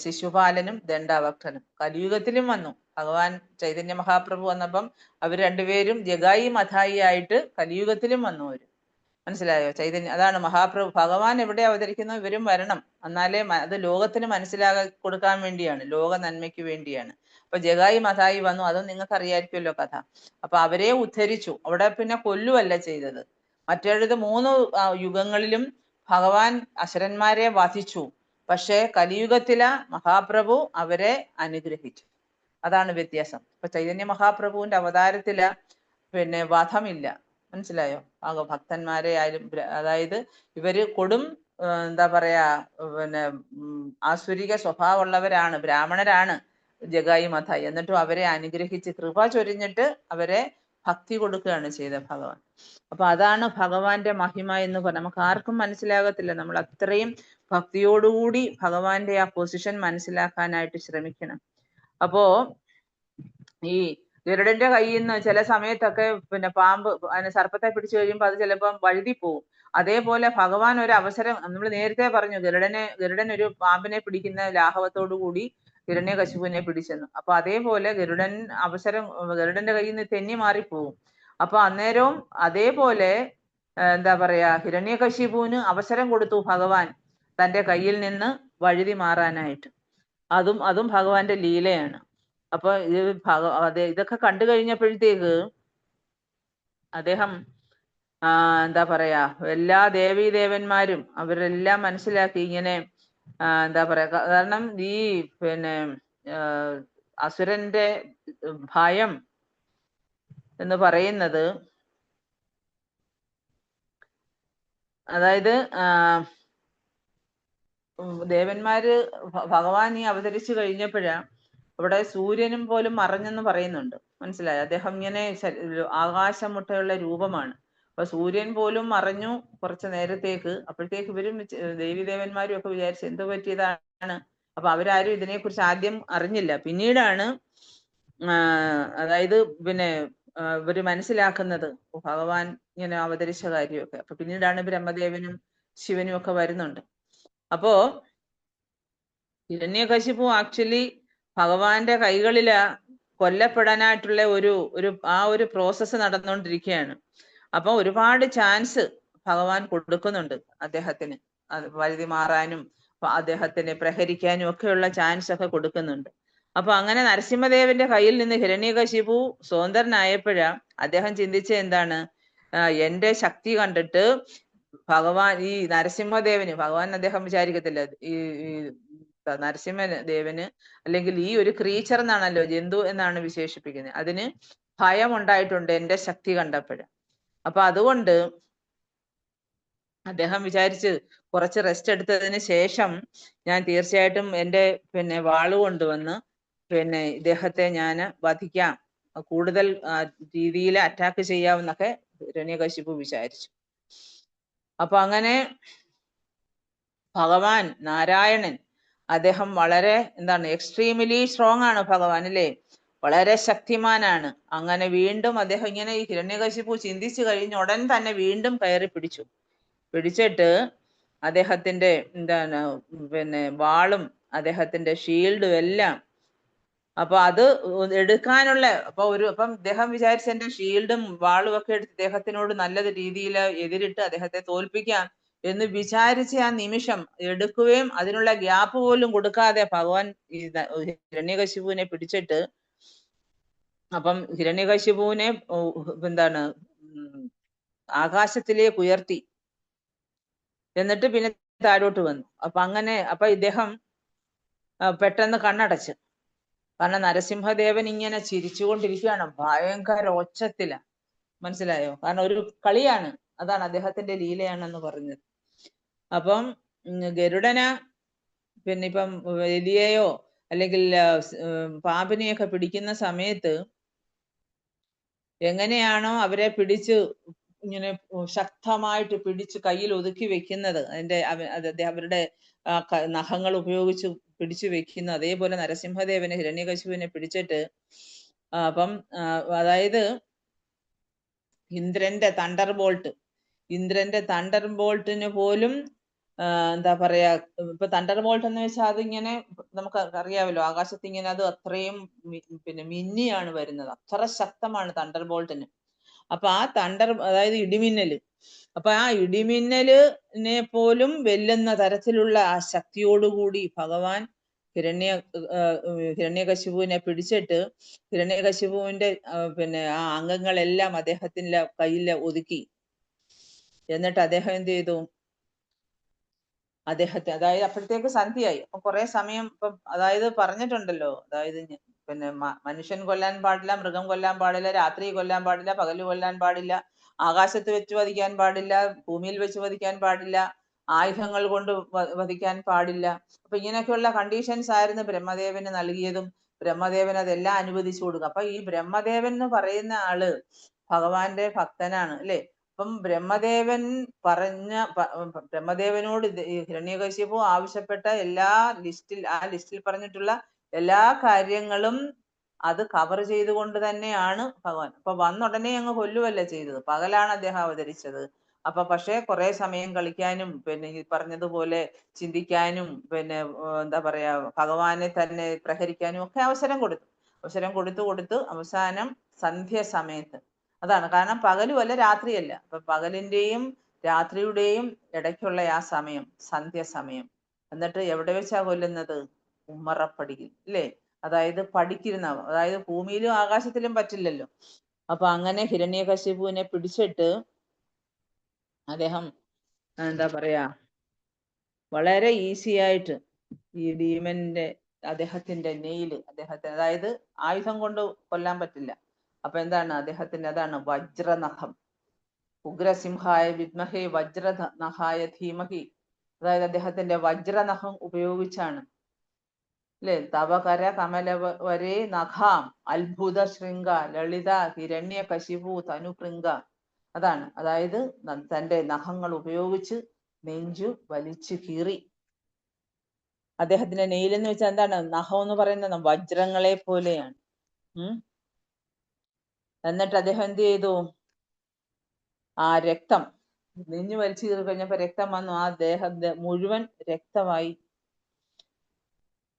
ശിശുപാലനും ദണ്ഡാവക്രനും. കലിയുഗത്തിലും വന്നു. ഭഗവാൻ ചൈതന്യ മഹാപ്രഭു വന്നപ്പം അവർ രണ്ടുപേരും ജഗായി മഥായി ആയിട്ട് കലിയുഗത്തിലും വന്നു. അവര് മനസ്സിലായോ? ചൈതന്യ, അതാണ് മഹാപ്രഭു. ഭഗവാൻ എവിടെ അവതരിക്കുന്നു ഇവരും വരണം. എന്നാലേ അത് ലോകത്തിന് കൊടുക്കാൻ വേണ്ടിയാണ്, ലോക നന്മയ്ക്ക് വേണ്ടിയാണ്. അപ്പൊ ജഗായി മഥായി വന്നു. അതും നിങ്ങൾക്ക് അറിയായിരിക്കുമല്ലോ കഥ. അപ്പൊ അവരെ ഉദ്ധരിച്ചു. അവിടെ പിന്നെ കൊല്ലുവല്ല ചെയ്തത്. മറ്റേത് 3 യുഗങ്ങളിലും ഭഗവാൻ അസുരന്മാരെ വധിച്ചു. പക്ഷേ കലിയുഗത്തിലെ മഹാപ്രഭു അവരെ അനുഗ്രഹിച്ചു. അതാണ് വ്യത്യാസം. ഇപ്പൊ ചൈതന്യ മഹാപ്രഭുവിന്റെ അവതാരത്തില് പിന്നെ വധമില്ല. മനസ്സിലായോ? ഭക്തന്മാരെ ആയാലും, അതായത് ഇവര് കൊടും എന്താ പറയാ, പിന്നെ ആസുരിക സ്വഭാവമുള്ളവരാണ്, ബ്രാഹ്മണരാണ് ജഗായി മഥായി. എന്നിട്ടും അവരെ അനുഗ്രഹിച്ച് കൃപ ചൊരിഞ്ഞിട്ട് അവരെ ഭക്തി കൊടുക്കുകയാണ് ചെയ്ത ഭഗവാൻ. അപ്പൊ അതാണ് ഭഗവാന്റെ മഹിമ എന്ന് പറഞ്ഞാൽ നമുക്ക് ആർക്കും മനസ്സിലാകത്തില്ല. നമ്മൾ അത്രയും ഭക്തിയോടുകൂടി ഭഗവാന്റെ ആ പൊസിഷൻ മനസ്സിലാക്കാനായിട്ട് ശ്രമിക്കണം. അപ്പോ ഈ ഗരുഡന്റെ കയ്യിൽ നിന്ന് ചില സമയത്തൊക്കെ പിന്നെ പാമ്പ് സർപ്പത്തെ പിടിച്ചു കഴിയുമ്പോൾ അത് ചിലപ്പം വഴുതി പോവും. അതേപോലെ ഭഗവാൻ ഒരു അവസരം, നമ്മൾ നേരത്തെ പറഞ്ഞു ഗരുഡൻ ഒരു പാമ്പിനെ പിടിക്കുന്ന ലാഘവത്തോടു കൂടി ഹിരണ്യകശിപുവിനെ പിടിച്ചെന്നു. അപ്പൊ അതേപോലെ ഗരുഡന്റെ കയ്യിൽ നിന്ന് തെന്നി മാറിപ്പോവും. അപ്പൊ അന്നേരവും അതേപോലെ എന്താ പറയാ, ഹിരണ്യകശിപുവിന് അവസരം കൊടുത്തു ഭഗവാൻ തന്റെ കയ്യിൽ നിന്ന് വഴുതി മാറാനായിട്ട്. അതും ഭഗവാന്റെ ലീലയാണ്. അപ്പൊ ഇതൊക്കെ കണ്ടു കഴിഞ്ഞപ്പോഴത്തേക്ക് അദ്ദേഹം എന്താ പറയാ, എല്ലാ ദേവീദേവന്മാരും അവരെല്ലാം മനസ്സിലാക്കി ഇങ്ങനെ എന്താ പറയാ, കാരണം ഈ പിന്നെ അസുരന്റെ ഭയം എന്ന് പറയുന്നത്, അതായത് ദേവന്മാര് ഭഗവാൻ ഈ അവതരിച്ചു കഴിഞ്ഞപ്പോഴാ അവിടെ സൂര്യനും പോലും മറഞ്ഞെന്ന് പറയുന്നുണ്ട്. മനസ്സിലായോ? അദ്ദേഹം ഇങ്ങനെ ആകാശമുട്ടയുള്ള രൂപമാണ്. അപ്പൊ സൂര്യൻ പോലും മറഞ്ഞു കുറച്ചു നേരത്തേക്ക്. അപ്പോഴത്തേക്ക് ഇവരും ദേവീദേവന്മാരും ഒക്കെ വിചാരിച്ചു എന്ത് പറ്റിയതാണ്. അപ്പൊ അവരാരും ഇതിനെക്കുറിച്ച് ആദ്യം അറിഞ്ഞില്ല. പിന്നീടാണ് അതായത് പിന്നെ ഇവര് മനസ്സിലാക്കുന്നത് ഭഗവാൻ ഇങ്ങനെ അവതരിച്ച കാര്യമൊക്കെ. അപ്പൊ പിന്നീടാണ് ബ്രഹ്മദേവനും ശിവനും ഒക്കെ വരുന്നുണ്ട്. അപ്പോ ഹിരണ്യകശിപു ആക്ച്വലി ഭഗവാന്റെ കൈകളില് കൊല്ലപ്പെടാനായിട്ടുള്ള ഒരു പ്രോസസ്സ് നടന്നുകൊണ്ടിരിക്കുകയാണ്. അപ്പൊ ഒരുപാട് ചാൻസ് ഭഗവാൻ കൊടുക്കുന്നുണ്ട് അദ്ദേഹത്തിന്, വഴുതി മാറാനും അദ്ദേഹത്തിന് പ്രഹരിക്കാനും ഒക്കെയുള്ള ചാൻസ് ഒക്കെ കൊടുക്കുന്നുണ്ട്. അപ്പൊ അങ്ങനെ നരസിംഹദേവന്റെ കയ്യിൽ നിന്ന് ഹിരണ്യകശിപു സ്വതന്ത്രനായപ്പോഴാ അദ്ദേഹം ചിന്തിച്ച എന്താണ്, എന്റെ ശക്തി കണ്ടിട്ട് ഭഗവാൻ ഈ നരസിംഹദേവന്, ഭഗവാൻ അദ്ദേഹം വിചാരിക്കത്തില്ല ഈ നരസിംഹദേവന് അല്ലെങ്കിൽ ഈ ഒരു ക്രീച്ചർ എന്നാണല്ലോ, ജന്തു എന്നാണ് വിശേഷിപ്പിക്കുന്നത്, അതിന് ഭയം ഉണ്ടായിട്ടുണ്ട് എന്റെ ശക്തി കണ്ടപ്പോഴ്. അപ്പൊ അതുകൊണ്ട് അദ്ദേഹം വിചാരിച്ച് കുറച്ച് റെസ്റ്റ് എടുത്തതിന് ശേഷം ഞാൻ തീർച്ചയായിട്ടും എൻ്റെ പിന്നെ വാള് കൊണ്ടുവന്ന് പിന്നെ ഇദ്ദേഹത്തെ ഞാൻ വധിക്കാം, കൂടുതൽ രീതിയിൽ അറ്റാക്ക് ചെയ്യാമെന്നൊക്കെ ഹിരണ്യകശിപു വിചാരിച്ചു. അപ്പൊ അങ്ങനെ ഭഗവാൻ നാരായണൻ അദ്ദേഹം വളരെ എക്സ്ട്രീംലി സ്ട്രോങ് ആണ് ഭഗവാൻ, അല്ലേ? വളരെ ശക്തിമാനാണ്. അങ്ങനെ വീണ്ടും അദ്ദേഹം ഇങ്ങനെ ഈ ഹിരണ്യകശിപു ചിന്തിച്ചു കഴിഞ്ഞ ഉടൻ തന്നെ വീണ്ടും കയറി പിടിച്ചിട്ട് അദ്ദേഹത്തിന്റെ പിന്നെ വാളും അദ്ദേഹത്തിന്റെ ഷീൽഡും എല്ലാം, അപ്പൊ അത് എടുക്കാനുള്ള അപ്പം അദ്ദേഹം വിചാരിച്ച എന്റെ ഷീൽഡും വാളും ഒക്കെ എടുത്ത് അദ്ദേഹത്തിനോട് നല്ല രീതിയിൽ എതിരിട്ട് അദ്ദേഹത്തെ തോൽപ്പിക്കാം എന്ന് വിചാരിച്ച ആ നിമിഷം എടുക്കുകയും അതിനുള്ള ഗ്യാപ്പ് പോലും കൊടുക്കാതെ ഭഗവാൻ ഈ ഹിരണ്യകശിപുവിനെ പിടിച്ചിട്ട് അപ്പം ഹിരണ്യകശിപുവിനെ എന്താണ് ആകാശത്തിലേക്ക് ഉയർത്തി, എന്നിട്ട് പിന്നെ താഴോട്ട് വന്നു. അപ്പൊ ഇദ്ദേഹം പെട്ടെന്ന് കണ്ണടച്ച്. കാരണം നരസിംഹദേവൻ ഇങ്ങനെ ചിരിച്ചുകൊണ്ടിരിക്കുകയാണ്, ഭയങ്കര ഒച്ചത്തില. മനസ്സിലായോ? കാരണം ഒരു കളിയാണ്, അതാണ് അദ്ദേഹത്തിന്റെ ലീലയാണെന്ന് പറഞ്ഞത്. അപ്പം ഗരുഡന പിന്നെ ഇപ്പം എലിയെയോ അല്ലെങ്കിൽ പാമ്പിനെയൊക്കെ പിടിക്കുന്ന സമയത്ത് എങ്ങനെയാണോ അവരെ പിടിച്ച് ഇങ്ങനെ ശക്തമായിട്ട് പിടിച്ച് കയ്യിൽ ഒതുക്കി വെക്കുന്നത്, അവരുടെ നഖങ്ങൾ ഉപയോഗിച്ച് പിടിച്ചു വെക്കുന്നു, അതേപോലെ നരസിംഹദേവനെ ഹിരണ്യകശിപുവിനെ പിടിച്ചിട്ട് അപ്പം അതായത് ഇന്ദ്രന്റെ തണ്ടർ ബോൾട്ടിന് പോലും എന്താ പറയാ, ഇപ്പൊ തണ്ടർ ബോൾട്ട് എന്ന് വെച്ചാൽ അതിങ്ങനെ നമുക്ക് അറിയാമല്ലോ, ആകാശത്ത് ഇങ്ങനെ അത് അത്രയും പിന്നെ മിന്നിയാണ് വരുന്നത്, അത്ര ശക്തമാണ് തണ്ടർ ബോൾട്ടിന്. അപ്പൊ ആ അതായത് ഇടിമിന്നല്, അപ്പൊ ആ ഇടിമിന്നലിനെ പോലും വെല്ലുന്ന തരത്തിലുള്ള ആ ശക്തിയോടുകൂടി ഭഗവാൻ ഹിരണ്യകശിപുവിനെ പിടിച്ചിട്ട് ഹിരണ്യകശിപുവിന്റെ പിന്നെ ആ അംഗങ്ങളെല്ലാം അദ്ദേഹത്തിന്റെ കയ്യിൽ ഒതുക്കി. എന്നിട്ട് അദ്ദേഹം എന്ത് ചെയ്തു? അദ്ദേഹത്തെ, അതായത് അപ്പോഴത്തേക്ക് സന്ധ്യയായി. അപ്പൊ കുറെ സമയം ഇപ്പം അതായത് പറഞ്ഞിട്ടുണ്ടല്ലോ, അതായത് പിന്നെ മനുഷ്യൻ കൊല്ലാൻ പാടില്ല, മൃഗം കൊല്ലാൻ പാടില്ല, രാത്രി കൊല്ലാൻ പാടില്ല, പകല് കൊല്ലാൻ പാടില്ല, ആകാശത്ത് വെച്ച് വധിക്കാൻ പാടില്ല, ഭൂമിയിൽ വെച്ച് വധിക്കാൻ പാടില്ല, ആയുധങ്ങൾ കൊണ്ട് വധിക്കാൻ പാടില്ല. അപ്പൊ ഇങ്ങനെയൊക്കെയുള്ള കണ്ടീഷൻസ് ആയിരുന്നു ബ്രഹ്മദേവന് നൽകിയതും. ബ്രഹ്മദേവൻ അതെല്ലാം അനുവദിച്ചു കൊടുക്കും. അപ്പൊ ഈ ബ്രഹ്മദേവൻ എന്ന് പറയുന്ന ആള് ഭഗവാന്റെ ഭക്തനാണ് അല്ലെ. അപ്പം ബ്രഹ്മദേവനോട് ഹിരണ്യകശിപു ആവശ്യപ്പെട്ട എല്ലാ ലിസ്റ്റിൽ പറഞ്ഞിട്ടുള്ള എല്ലാ കാര്യങ്ങളും അത് കവർ ചെയ്തുകൊണ്ട് തന്നെയാണ് ഭഗവാൻ. അപ്പൊ വന്നുടനെ അങ്ങ് കൊല്ലുവല്ല ചെയ്തത്, പകലാണ് അദ്ദേഹം അവതരിച്ചത്. അപ്പൊ പക്ഷേ കുറെ സമയം കളിക്കാനും പിന്നെ ഈ പറഞ്ഞതുപോലെ ചിന്തിക്കാനും പിന്നെ എന്താ പറയാ ഭഗവാനെ തന്നെ പ്രഹരിക്കാനും ഒക്കെ അവസരം കൊടുത്തു അവസാനം സന്ധ്യ സമയത്ത്, അതാണ് കാരണം പകലുമല്ല രാത്രിയല്ല, അപ്പൊ പകലിന്റെയും രാത്രിയുടെയും ഇടയ്ക്കുള്ള ആ സമയം, സന്ധ്യ സമയം. എന്നിട്ട് എവിടെ വെച്ചാ കൊല്ലുന്നത്? ഉമ്മറപ്പടിയിൽ അല്ലേ, അതായത് പടിക്കിരുന്ന, അതായത് ഭൂമിയിലും ആകാശത്തിലും പറ്റില്ലല്ലോ. അപ്പൊ അങ്ങനെ ഹിരണ്യകശിപുവിനെ പിടിച്ചിട്ട് അദ്ദേഹം എന്താ പറയാ വളരെ ഈസി ആയിട്ട് ഈ ഭീമന്റെ അദ്ദേഹത്തിന്റെ അതായത് ആയുധം കൊണ്ട് കൊല്ലാൻ പറ്റില്ല. അപ്പൊ എന്താണ് അതാണ് വജ്രനഖം. ഉഗ്രസിംഹായ വിദ്മഹേ വജ്രനഖായ ധീമഹി, അതായത് അദ്ദേഹത്തിന്റെ വജ്രനഖം ഉപയോഗിച്ചാണ് അല്ലെ. തവകര കമലവരേ നഖാം അത്ഭുത ശൃംഗ ലളിത ഹിരണ്യകശിപു തനുഭൃംഗ, അതാണ് അതായത് തന്റെ നഖങ്ങൾ ഉപയോഗിച്ച് നെഞ്ചു വലിച്ചു കീറി. അദ്ദേഹത്തിന്റെ നെയിലെന്ന് വെച്ചാൽ എന്താണ്, നഖം എന്ന് പറയുന്നത് വജ്രങ്ങളെ പോലെയാണ്. എന്നിട്ട് അദ്ദേഹം എന്ത് ചെയ്തു? ആ രക്തം നെഞ്ഞു വലിച്ചു കീറി കഴിഞ്ഞപ്പോ രക്തം വന്നു, ആ ദേഹം മുഴുവൻ രക്തമായി.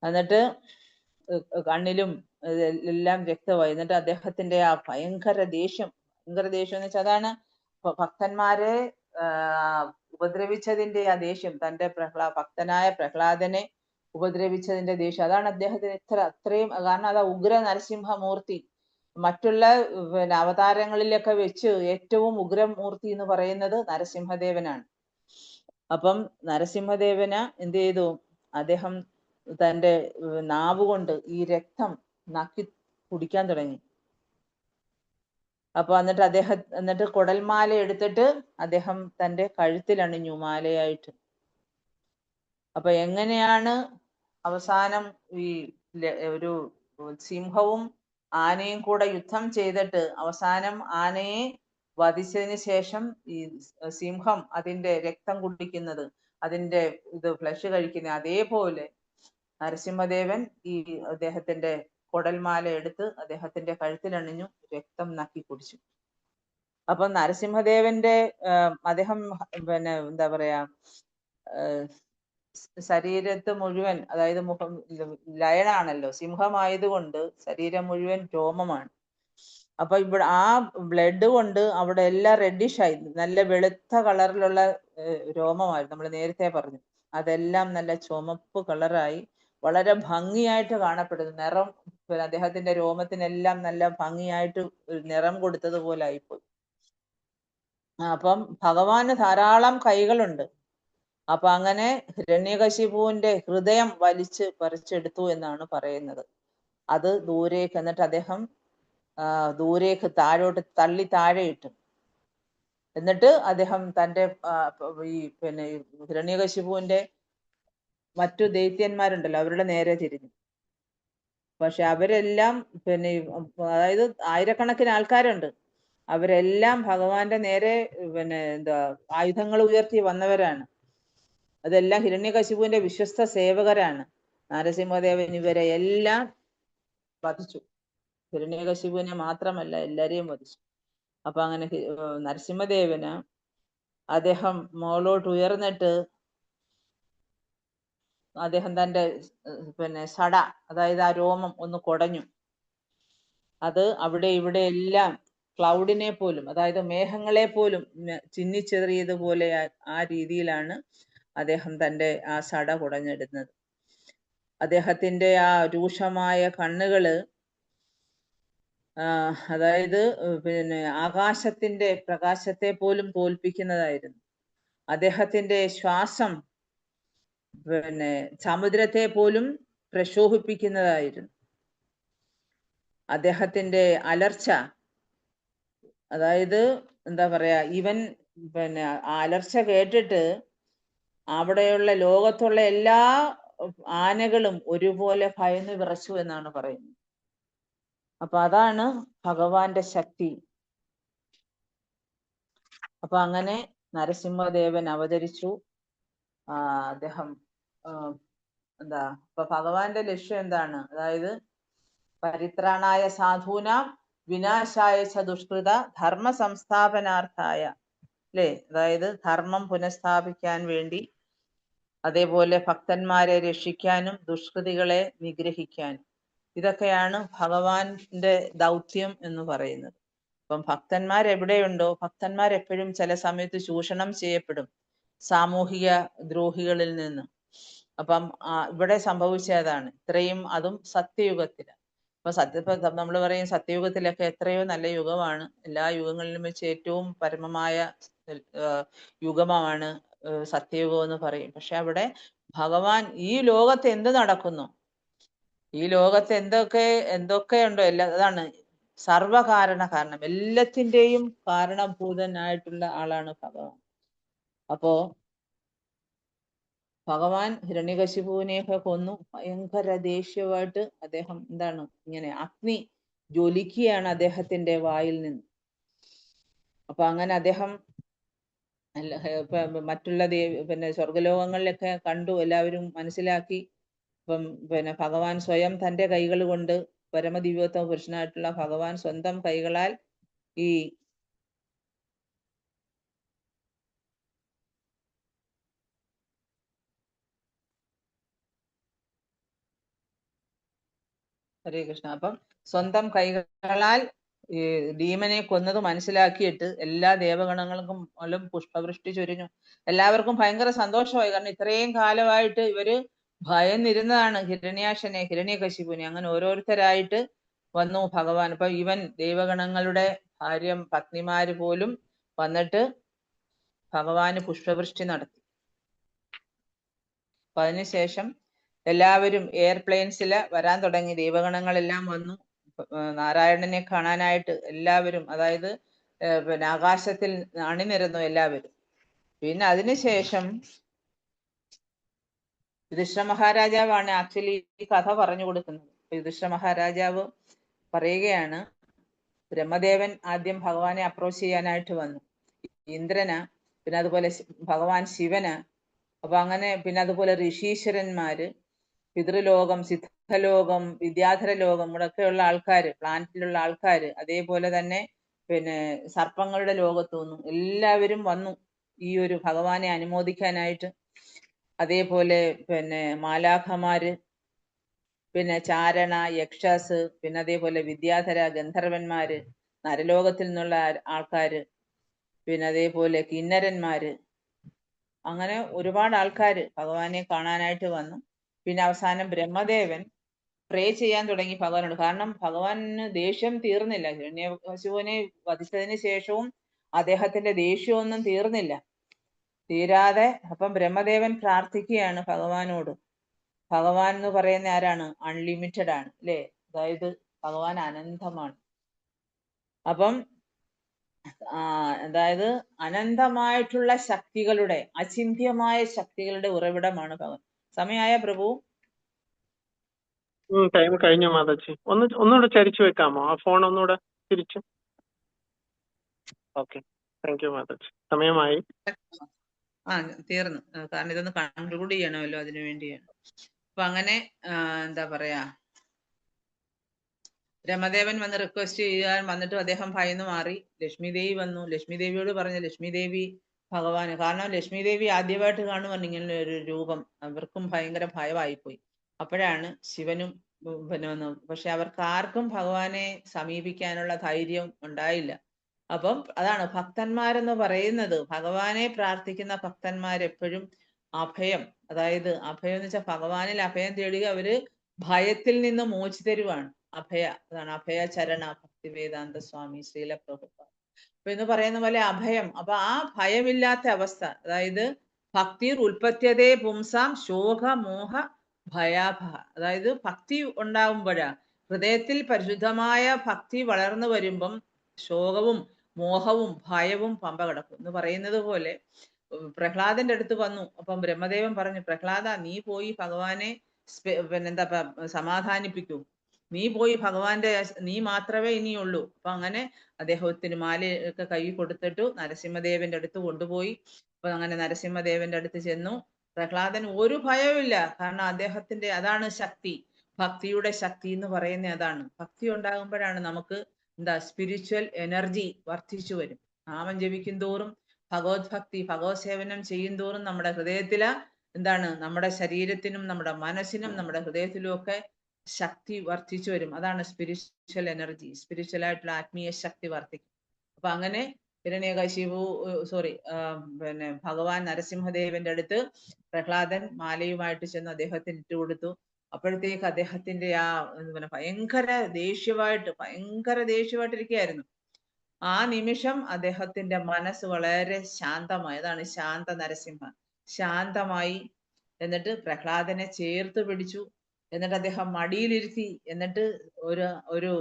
എന്നിട്ട് കണ്ണിലും എല്ലാം രക്തമായി. എന്നിട്ട് അദ്ദേഹത്തിന്റെ ആ ഭയങ്കര ദേഷ്യം എന്ന് വെച്ചാൽ അതാണ് ഭക്തന്മാരെ ഉപദ്രവിച്ചതിന്റെ ആ ദേഷ്യം, തന്റെ ഭക്തനായ പ്രഹ്ലാദനെ ഉപദ്രവിച്ചതിന്റെ ദേഷ്യം, അതാണ് അദ്ദേഹത്തിന് അത്രയും. കാരണം അതാ ഉഗ്ര നരസിംഹമൂർത്തി, മറ്റുള്ള പിന്നെ അവതാരങ്ങളിലൊക്കെ വെച്ച് ഏറ്റവും ഉഗ്രമൂർത്തി എന്ന് പറയുന്നത് നരസിംഹദേവനാണ്. അപ്പം നരസിംഹദേവന എന്ത് ചെയ്തു? അദ്ദേഹം തന്റെ നാവ് കൊണ്ട് ഈ രക്തം നക്കി കുടിക്കാൻ തുടങ്ങി. അപ്പൊ എന്നിട്ട് കുടൽമാല എടുത്തിട്ട് അദ്ദേഹം തന്റെ കഴുത്തിൽ അണിഞ്ഞു മാലയായിട്ട്. അപ്പൊ എങ്ങനെയാണ് അവസാനം ഈ ഒരു സിംഹവും ആനയും കൂടെ യുദ്ധം ചെയ്തിട്ട് അവസാനം ആനയെ വധിച്ചതിന് ശേഷം ഈ സിംഹം അതിന്റെ രക്തം കുടിക്കുന്നത്, അതിന്റെ ഫ്ലഷ് കഴിക്കുന്നത്, അതേപോലെ നരസിംഹദേവൻ ഈ അദ്ദേഹത്തിന്റെ കുടൽമാല എടുത്ത് അദ്ദേഹത്തിന്റെ കഴുത്തിലണിഞ്ഞു, രക്തം നക്കി കുടിച്ചു. അപ്പൊ നരസിംഹദേവന്റെ അദ്ദേഹം പിന്നെ എന്താ പറയാ ശരീരത്ത് മുഴുവൻ, അതായത് മുഖം ലയണാണല്ലോ, സിംഹമായതുകൊണ്ട് ശരീരം മുഴുവൻ രോമമാണ്. അപ്പൊ ഇവിടെ ആ ബ്ലഡ് കൊണ്ട് അവിടെ എല്ലാം റെഡിഷ് ആയി, നല്ല വെളുത്ത കളറിലുള്ള രോമമായിരുന്നു, നമ്മൾ നേരത്തെ പറഞ്ഞു. അതെല്ലാം നല്ല ചുമപ്പ് കളറായി വളരെ ഭംഗിയായിട്ട് കാണപ്പെടുന്നു. നിറം പിന്നെ അദ്ദേഹത്തിന്റെ രോമത്തിനെല്ലാം നല്ല ഭംഗിയായിട്ട് ഒരു നിറം കൊടുത്തതുപോലെ ആയിപ്പോയി. അപ്പം ഭഗവാന് ധാരാളം കൈകളുണ്ട്. അപ്പൊ അങ്ങനെ ഹിരണ്യകശിപുവിന്റെ ഹൃദയം വലിച്ച് പറിച്ചെടുത്തു എന്നാണ് പറയുന്നത്. അത് ദൂരേക്ക്, എന്നിട്ട് അദ്ദേഹം ദൂരേക്ക് താഴോട്ട് തള്ളി താഴെ ഇട്ടു. എന്നിട്ട് അദ്ദേഹം തന്റെ ഈ പിന്നെ ഹിരണ്യകശിപുവിന്റെ മറ്റു ദൈത്യന്മാരുണ്ടല്ലോ അവരുടെ നേരെ തിരിഞ്ഞു. പക്ഷെ അവരെല്ലാം പിന്നെ അതായത് ആയിരക്കണക്കിന് ആൾക്കാരുണ്ട്, അവരെല്ലാം ഭഗവാന്റെ നേരെ പിന്നെ എന്താ ആയുധങ്ങൾ ഉയർത്തി വന്നവരാണ്. അതെല്ലാം ഹിരണ്യകശിപുവിന്റെ വിശ്വസ്ത സേവകരാണ്. നരസിംഹദേവൻ ഇവരെ എല്ലാം വധിച്ചു. ഹിരണ്യകശിപുവിനെ മാത്രമല്ല എല്ലാരെയും വധിച്ചു. അപ്പൊ അങ്ങനെ നരസിംഹദേവന് അദ്ദേഹം മുകളിലോട്ട് ഉയർന്നിട്ട് അദ്ദേഹം തന്റെ പിന്നെ സട, അതായത് ആ രോമം ഒന്ന് കുടഞ്ഞു. അത് അവിടെ ഇവിടെ എല്ലാം ക്ലൗഡിനെ പോലും, അതായത് മേഘങ്ങളെ പോലും ചിന്നിച്ചെറിയതുപോലെ ആ രീതിയിലാണ് അദ്ദേഹം തന്റെ ആ സട കുടഞ്ഞെടുക്കുന്നത്. അദ്ദേഹത്തിന്റെ ആ രൂക്ഷമായ കണ്ണുകള് അതായത് പിന്നെ ആകാശത്തിന്റെ പ്രകാശത്തെ പോലും തോൽപ്പിക്കുന്നതായിരുന്നു. അദ്ദേഹത്തിന്റെ ശ്വാസം പിന്നെ സമുദ്രത്തെ പോലും പ്രക്ഷോഭിപ്പിക്കുന്നതായിരുന്നു. അദ്ദേഹത്തിന്റെ അലർച്ച, അതായത് എന്താ പറയാ, ഇവൻ പിന്നെ അലർച്ച കേട്ടിട്ട് അവിടെയുള്ള ലോകത്തുള്ള എല്ലാ ആനകളും ഒരുപോലെ ഭയന്ന് വിറച്ചു എന്നാണ് പറയുന്നത്. അപ്പൊ അതാണ് ഭഗവാന്റെ ശക്തി. അപ്പൊ അങ്ങനെ നരസിംഹദേവൻ അവതരിച്ചു. അദ്ദേഹം എന്താ ഇപ്പൊ ഭഗവാന്റെ ലക്ഷ്യം എന്താണ്? അതായത് പരിത്രാണായ സാധൂനാം വിനാശായ ച ദുഷ്കൃത ധർമ്മ സംസ്ഥാപനാർത്ഥായ, അല്ലേ? അതായത് ധർമ്മം പുനഃസ്ഥാപിക്കാൻ വേണ്ടി, അതേപോലെ ഭക്തന്മാരെ രക്ഷിക്കാനും ദുഷ്കൃതികളെ നിഗ്രഹിക്കാനും. ഇതൊക്കെയാണ് ഭഗവാന്റെ ദൗത്യം എന്ന് പറയുന്നത്. അപ്പം ഭക്തന്മാർ എവിടെയുണ്ടോ, ഭക്തന്മാർ എപ്പോഴും ചില സമയത്ത് ചൂഷണം ചെയ്യപ്പെടും സാമൂഹിക ദ്രോഹികളിൽ നിന്ന്. അപ്പം ഇവിടെ സംഭവിച്ചതാണ് ഇത്രയും, അതും സത്യയുഗത്തില്. ഇപ്പൊ നമ്മൾ പറയും സത്യയുഗത്തിലൊക്കെ എത്രയോ നല്ല യുഗമാണ്, എല്ലാ യുഗങ്ങളിലും വെച്ച് ഏറ്റവും പരമമായ യുഗമാണ് സത്യയുഗം എന്ന് പറയും. പക്ഷെ അവിടെ ഭഗവാൻ ഈ ലോകത്ത് എന്ത് നടക്കുന്നു, ഈ ലോകത്ത് എന്തൊക്കെയുണ്ടോ അതാണ് കാരണം എല്ലാത്തിൻ്റെയും കാരണഭൂതനായിട്ടുള്ള ആളാണ് ഭഗവാൻ. അപ്പോ ഭഗവാൻ ഹിരണ്യകശിപുവിനെയൊക്കെ കൊന്നു. ഭയങ്കര ദേഷ്യമായിട്ട് അദ്ദേഹം എന്താണ് ഇങ്ങനെ അഗ്നി ജ്വലിക്കുകയാണ് അദ്ദേഹത്തിന്റെ വായിൽ നിന്ന്. അപ്പൊ അങ്ങനെ അദ്ദേഹം മറ്റുള്ള പിന്നെ സ്വർഗലോകങ്ങളിലൊക്കെ കണ്ടു, എല്ലാവരും മനസ്സിലാക്കി. അപ്പം പിന്നെ ഭഗവാൻ സ്വയം തന്റെ കൈകൾ കൊണ്ട്, പരമദിവ്യോത്തമ പുരുഷനായിട്ടുള്ള ഭഗവാൻ സ്വന്തം കൈകളാൽ ഈ ഹരേ കൃഷ്ണ, അപ്പം സ്വന്തം കൈകളാൽ ഈ ഭീമനെ കൊന്നത് മനസ്സിലാക്കിയിട്ട് എല്ലാ ദേവഗണങ്ങൾക്കും പുഷ്പവൃഷ്ടി ചൊരിഞ്ഞു. എല്ലാവർക്കും ഭയങ്കര സന്തോഷമായി. കാരണം ഇത്രയും കാലമായിട്ട് ഇവര് ഭയന്നിരുന്നതാണ് ഹിരണ്യകശിപുവിനെ. അങ്ങനെ ഓരോരുത്തരായിട്ട് വന്നു ഭഗവാൻ. അപ്പൊ ഇവൻ ദേവഗണങ്ങളുടെ പത്നിമാര് പോലും വന്നിട്ട് ഭഗവാന് പുഷ്പവൃഷ്ടി നടത്തി. അപ്പൊ അതിനുശേഷം എല്ലാവരും എയർപ്ലെയിൻസിൽ വരാൻ തുടങ്ങി. ദേവഗണങ്ങളെല്ലാം വന്നു നാരായണനെ കാണാനായിട്ട്. എല്ലാവരും, അതായത് പിന്നെ ആകാശത്തിൽ അണിനിരന്നു എല്ലാവരും. പിന്നെ അതിനുശേഷം യുധിഷ്ഠിര മഹാരാജാവാണ് ആക്ച്വലി ഈ കഥ പറഞ്ഞു കൊടുക്കുന്നത്. യുധിഷ്ഠിര മഹാരാജാവ് പറയുകയാണ്, ബ്രഹ്മദേവൻ ആദ്യം ഭഗവാനെ അപ്രോച്ച് ചെയ്യാനായിട്ട് വന്നു, ഇന്ദ്രന്, പിന്നെ അതുപോലെ ഭഗവാൻ ശിവന്. അപ്പൊ അങ്ങനെ പിന്നെ അതുപോലെ ഋഷീശ്വരന്മാര്, പിതൃലോകം, സിദ്ധലോകം, വിദ്യാധര ലോകം, ഇവിടെയൊക്കെയുള്ള ആൾക്കാര്, പ്ലാനറ്റിലുള്ള ആൾക്കാര്, അതേപോലെ തന്നെ പിന്നെ സർപ്പങ്ങളുടെ ലോകത്തുനിന്നും എല്ലാവരും വന്നു ഈ ഒരു ഭഗവാനെ അനുമോദിക്കാനായിട്ട്. അതേപോലെ പിന്നെ മാലാഖമാര്, പിന്നെ ചാരണ, യക്ഷസ്, പിന്നെ അതേപോലെ വിദ്യാധര, ഗന്ധർവന്മാര്, നരലോകത്തിൽ നിന്നുള്ള ആൾക്കാര്, പിന്നെ അതേപോലെ കിന്നരന്മാര്, അങ്ങനെ ഒരുപാട് ആൾക്കാര് ഭഗവാനെ കാണാനായിട്ട് വന്നു. പിന്നെ അവസാനം ബ്രഹ്മദേവൻ പ്രേ ചെയ്യാൻ തുടങ്ങി ഭഗവാനോട്. കാരണം ഭഗവാന് ദേഷ്യം തീർന്നില്ല. ഹിരണ്യകശിപുവിനെ വധിച്ചതിന് ശേഷവും അദ്ദേഹത്തിന്റെ ദേഷ്യമൊന്നും തീരാതെ അപ്പം ബ്രഹ്മദേവൻ പ്രാർത്ഥിക്കുകയാണ് ഭഗവാനോട്. ഭഗവാൻ എന്ന് പറയുന്ന ആരാണ്? അൺലിമിറ്റഡ് ആണ് അല്ലേ? അതായത് ഭഗവാൻ അനന്തമാണ്. അപ്പം അതായത് അനന്തമായിട്ടുള്ള ശക്തികളുടെ, അചിന്ത്യമായ ശക്തികളുടെ ഉറവിടമാണ് ഭഗവാൻ. സമയായ പ്രഭു? ടൈം കഴിഞ്ഞു മാതാജി. ഒന്നുകൂടെ ചരിച്ചു വെക്കാമോ ആ ഫോൺ? ഒന്നുകൂടെ തിരിച്ചു. Okay, thank you Mataji. സമയമായി. തീർന്നു. കാരണം ഇതൊന്ന് കൺക്ലൂഡ് ചെയ്യണമല്ലോ, അതിനു വേണ്ടിയാണ്. അപ്പൊ അങ്ങനെ എന്താ പറയാ, രമദേവൻ വന്ന് റിക്വസ്റ്റ് ചെയ്യാൻ വന്നിട്ട് അദ്ദേഹം ഭയന്ന് മാറി. ലക്ഷ്മി ദേവി വന്നു. ലക്ഷ്മി ദേവിയോട് പറഞ്ഞു. ലക്ഷ്മി ദേവി ഭഗവാന്, കാരണം ലക്ഷ്മി ദേവി ആദ്യമായിട്ട് കാണുവാൻ ഇങ്ങനെ ഒരു രൂപം, അവർക്കും ഭയങ്കര ഭയമായിപ്പോയി. അപ്പോഴാണ് ശിവനും പിന്നെ വന്നു. പക്ഷെ അവർക്ക് ആർക്കും ഭഗവാനെ സമീപിക്കാനുള്ള ധൈര്യം ഉണ്ടായില്ല. അപ്പം അതാണ് ഭക്തന്മാരെന്ന് പറയുന്നത്. ഭഗവാനെ പ്രാർത്ഥിക്കുന്ന ഭക്തന്മാരെപ്പോഴും അഭയം, അതായത് അഭയം എന്ന് വെച്ചാൽ ഭഗവാനിൽ അഭയം തേടുക. അവര് ഭയത്തിൽ നിന്ന് മോചിതരുവാണ്. അഭയ, അതാണ് അഭയ ചരണ ഭക്തി വേദാന്ത സ്വാമി ശ്രീല പ്രഭുപാദ്. അപ്പൊ എന്ന് പറയുന്ന പോലെ അഭയം. അപ്പൊ ആ ഭയമില്ലാത്ത അവസ്ഥ, അതായത് ഭക്തിർ ഉൽപ്പത്യതേ പുംസാം ശോക മോഹ ഭയാഭ. അതായത് ഭക്തി ഉണ്ടാവുമ്പോഴാ, ഹൃദയത്തിൽ പരിശുദ്ധമായ ഭക്തി വളർന്നു വരുമ്പം ശോകവും മോഹവും ഭയവും പമ്പ കിടക്കും എന്ന് പറയുന്നത് പോലെ പ്രഹ്ലാദന്റെ അടുത്ത് വന്നു. അപ്പം ബ്രഹ്മദേവൻ പറഞ്ഞു, പ്രഹ്ലാദ, നീ പോയി ഭഗവാനെ പിന്നെന്താ സമാധാനിപ്പിക്കൂ. നീ പോയി ഭഗവാന്റെ, നീ മാത്രമേ ഇനിയുള്ളൂ. അപ്പൊ അങ്ങനെ അദ്ദേഹത്തിന് മാലയൊക്കെ കൈ കൊടുത്തിട്ടു നരസിംഹദേവന്റെ അടുത്ത് കൊണ്ടുപോയി. അപ്പൊ അങ്ങനെ നരസിംഹദേവന്റെ അടുത്ത് ചെന്നു. പ്രഹ്ലാദന് ഒരു ഭയവുമില്ല. കാരണം അദ്ദേഹത്തിന്റെ അതാണ് ശക്തി, ഭക്തിയുടെ ശക്തി എന്ന് പറയുന്ന അതാണ്. ഭക്തി ഉണ്ടാകുമ്പോഴാണ് നമുക്ക് എന്താ സ്പിരിച്വൽ എനർജി വർദ്ധിച്ചു വരും. നാമം ജപിക്കും തോറും, ഭഗവത് ഭക്തി, ഭഗവത് സേവനം ചെയ്യും തോറും നമ്മുടെ ഹൃദയത്തില് എന്താണ്, നമ്മുടെ ശരീരത്തിനും നമ്മുടെ മനസ്സിനും നമ്മുടെ ഹൃദയത്തിലും ഒക്കെ ശക്തി വർദ്ധിച്ചു വരും. അതാണ് സ്പിരിച്വൽ എനർജി, സ്പിരിച്വൽ ആയിട്ടുള്ള ആത്മീയ ശക്തി വർദ്ധിക്കും. അപ്പൊ അങ്ങനെ ഹിരണ്യകശിപു പിന്നെ ഭഗവാൻ നരസിംഹദേവന്റെ അടുത്ത് പ്രഹ്ലാദൻ മാലയുമായിട്ട് ചെന്ന് അദ്ദേഹത്തിന് ഇട്ടുകൊടുത്തു. അപ്പോഴത്തേക്ക് അദ്ദേഹത്തിന്റെ ഭയങ്കര ദേഷ്യമായിട്ടിരിക്കുകയായിരുന്നു. ആ നിമിഷം അദ്ദേഹത്തിന്റെ മനസ്സ് വളരെ ശാന്തമായി. അതാണ് ശാന്ത നരസിംഹ, ശാന്തമായി. എന്നിട്ട് പ്രഹ്ലാദനെ ചേർത്ത് പിടിച്ചു. എന്നിട്ട് അദ്ദേഹം മടിയിലിരുത്തി. എന്നിട്ട് ഒരു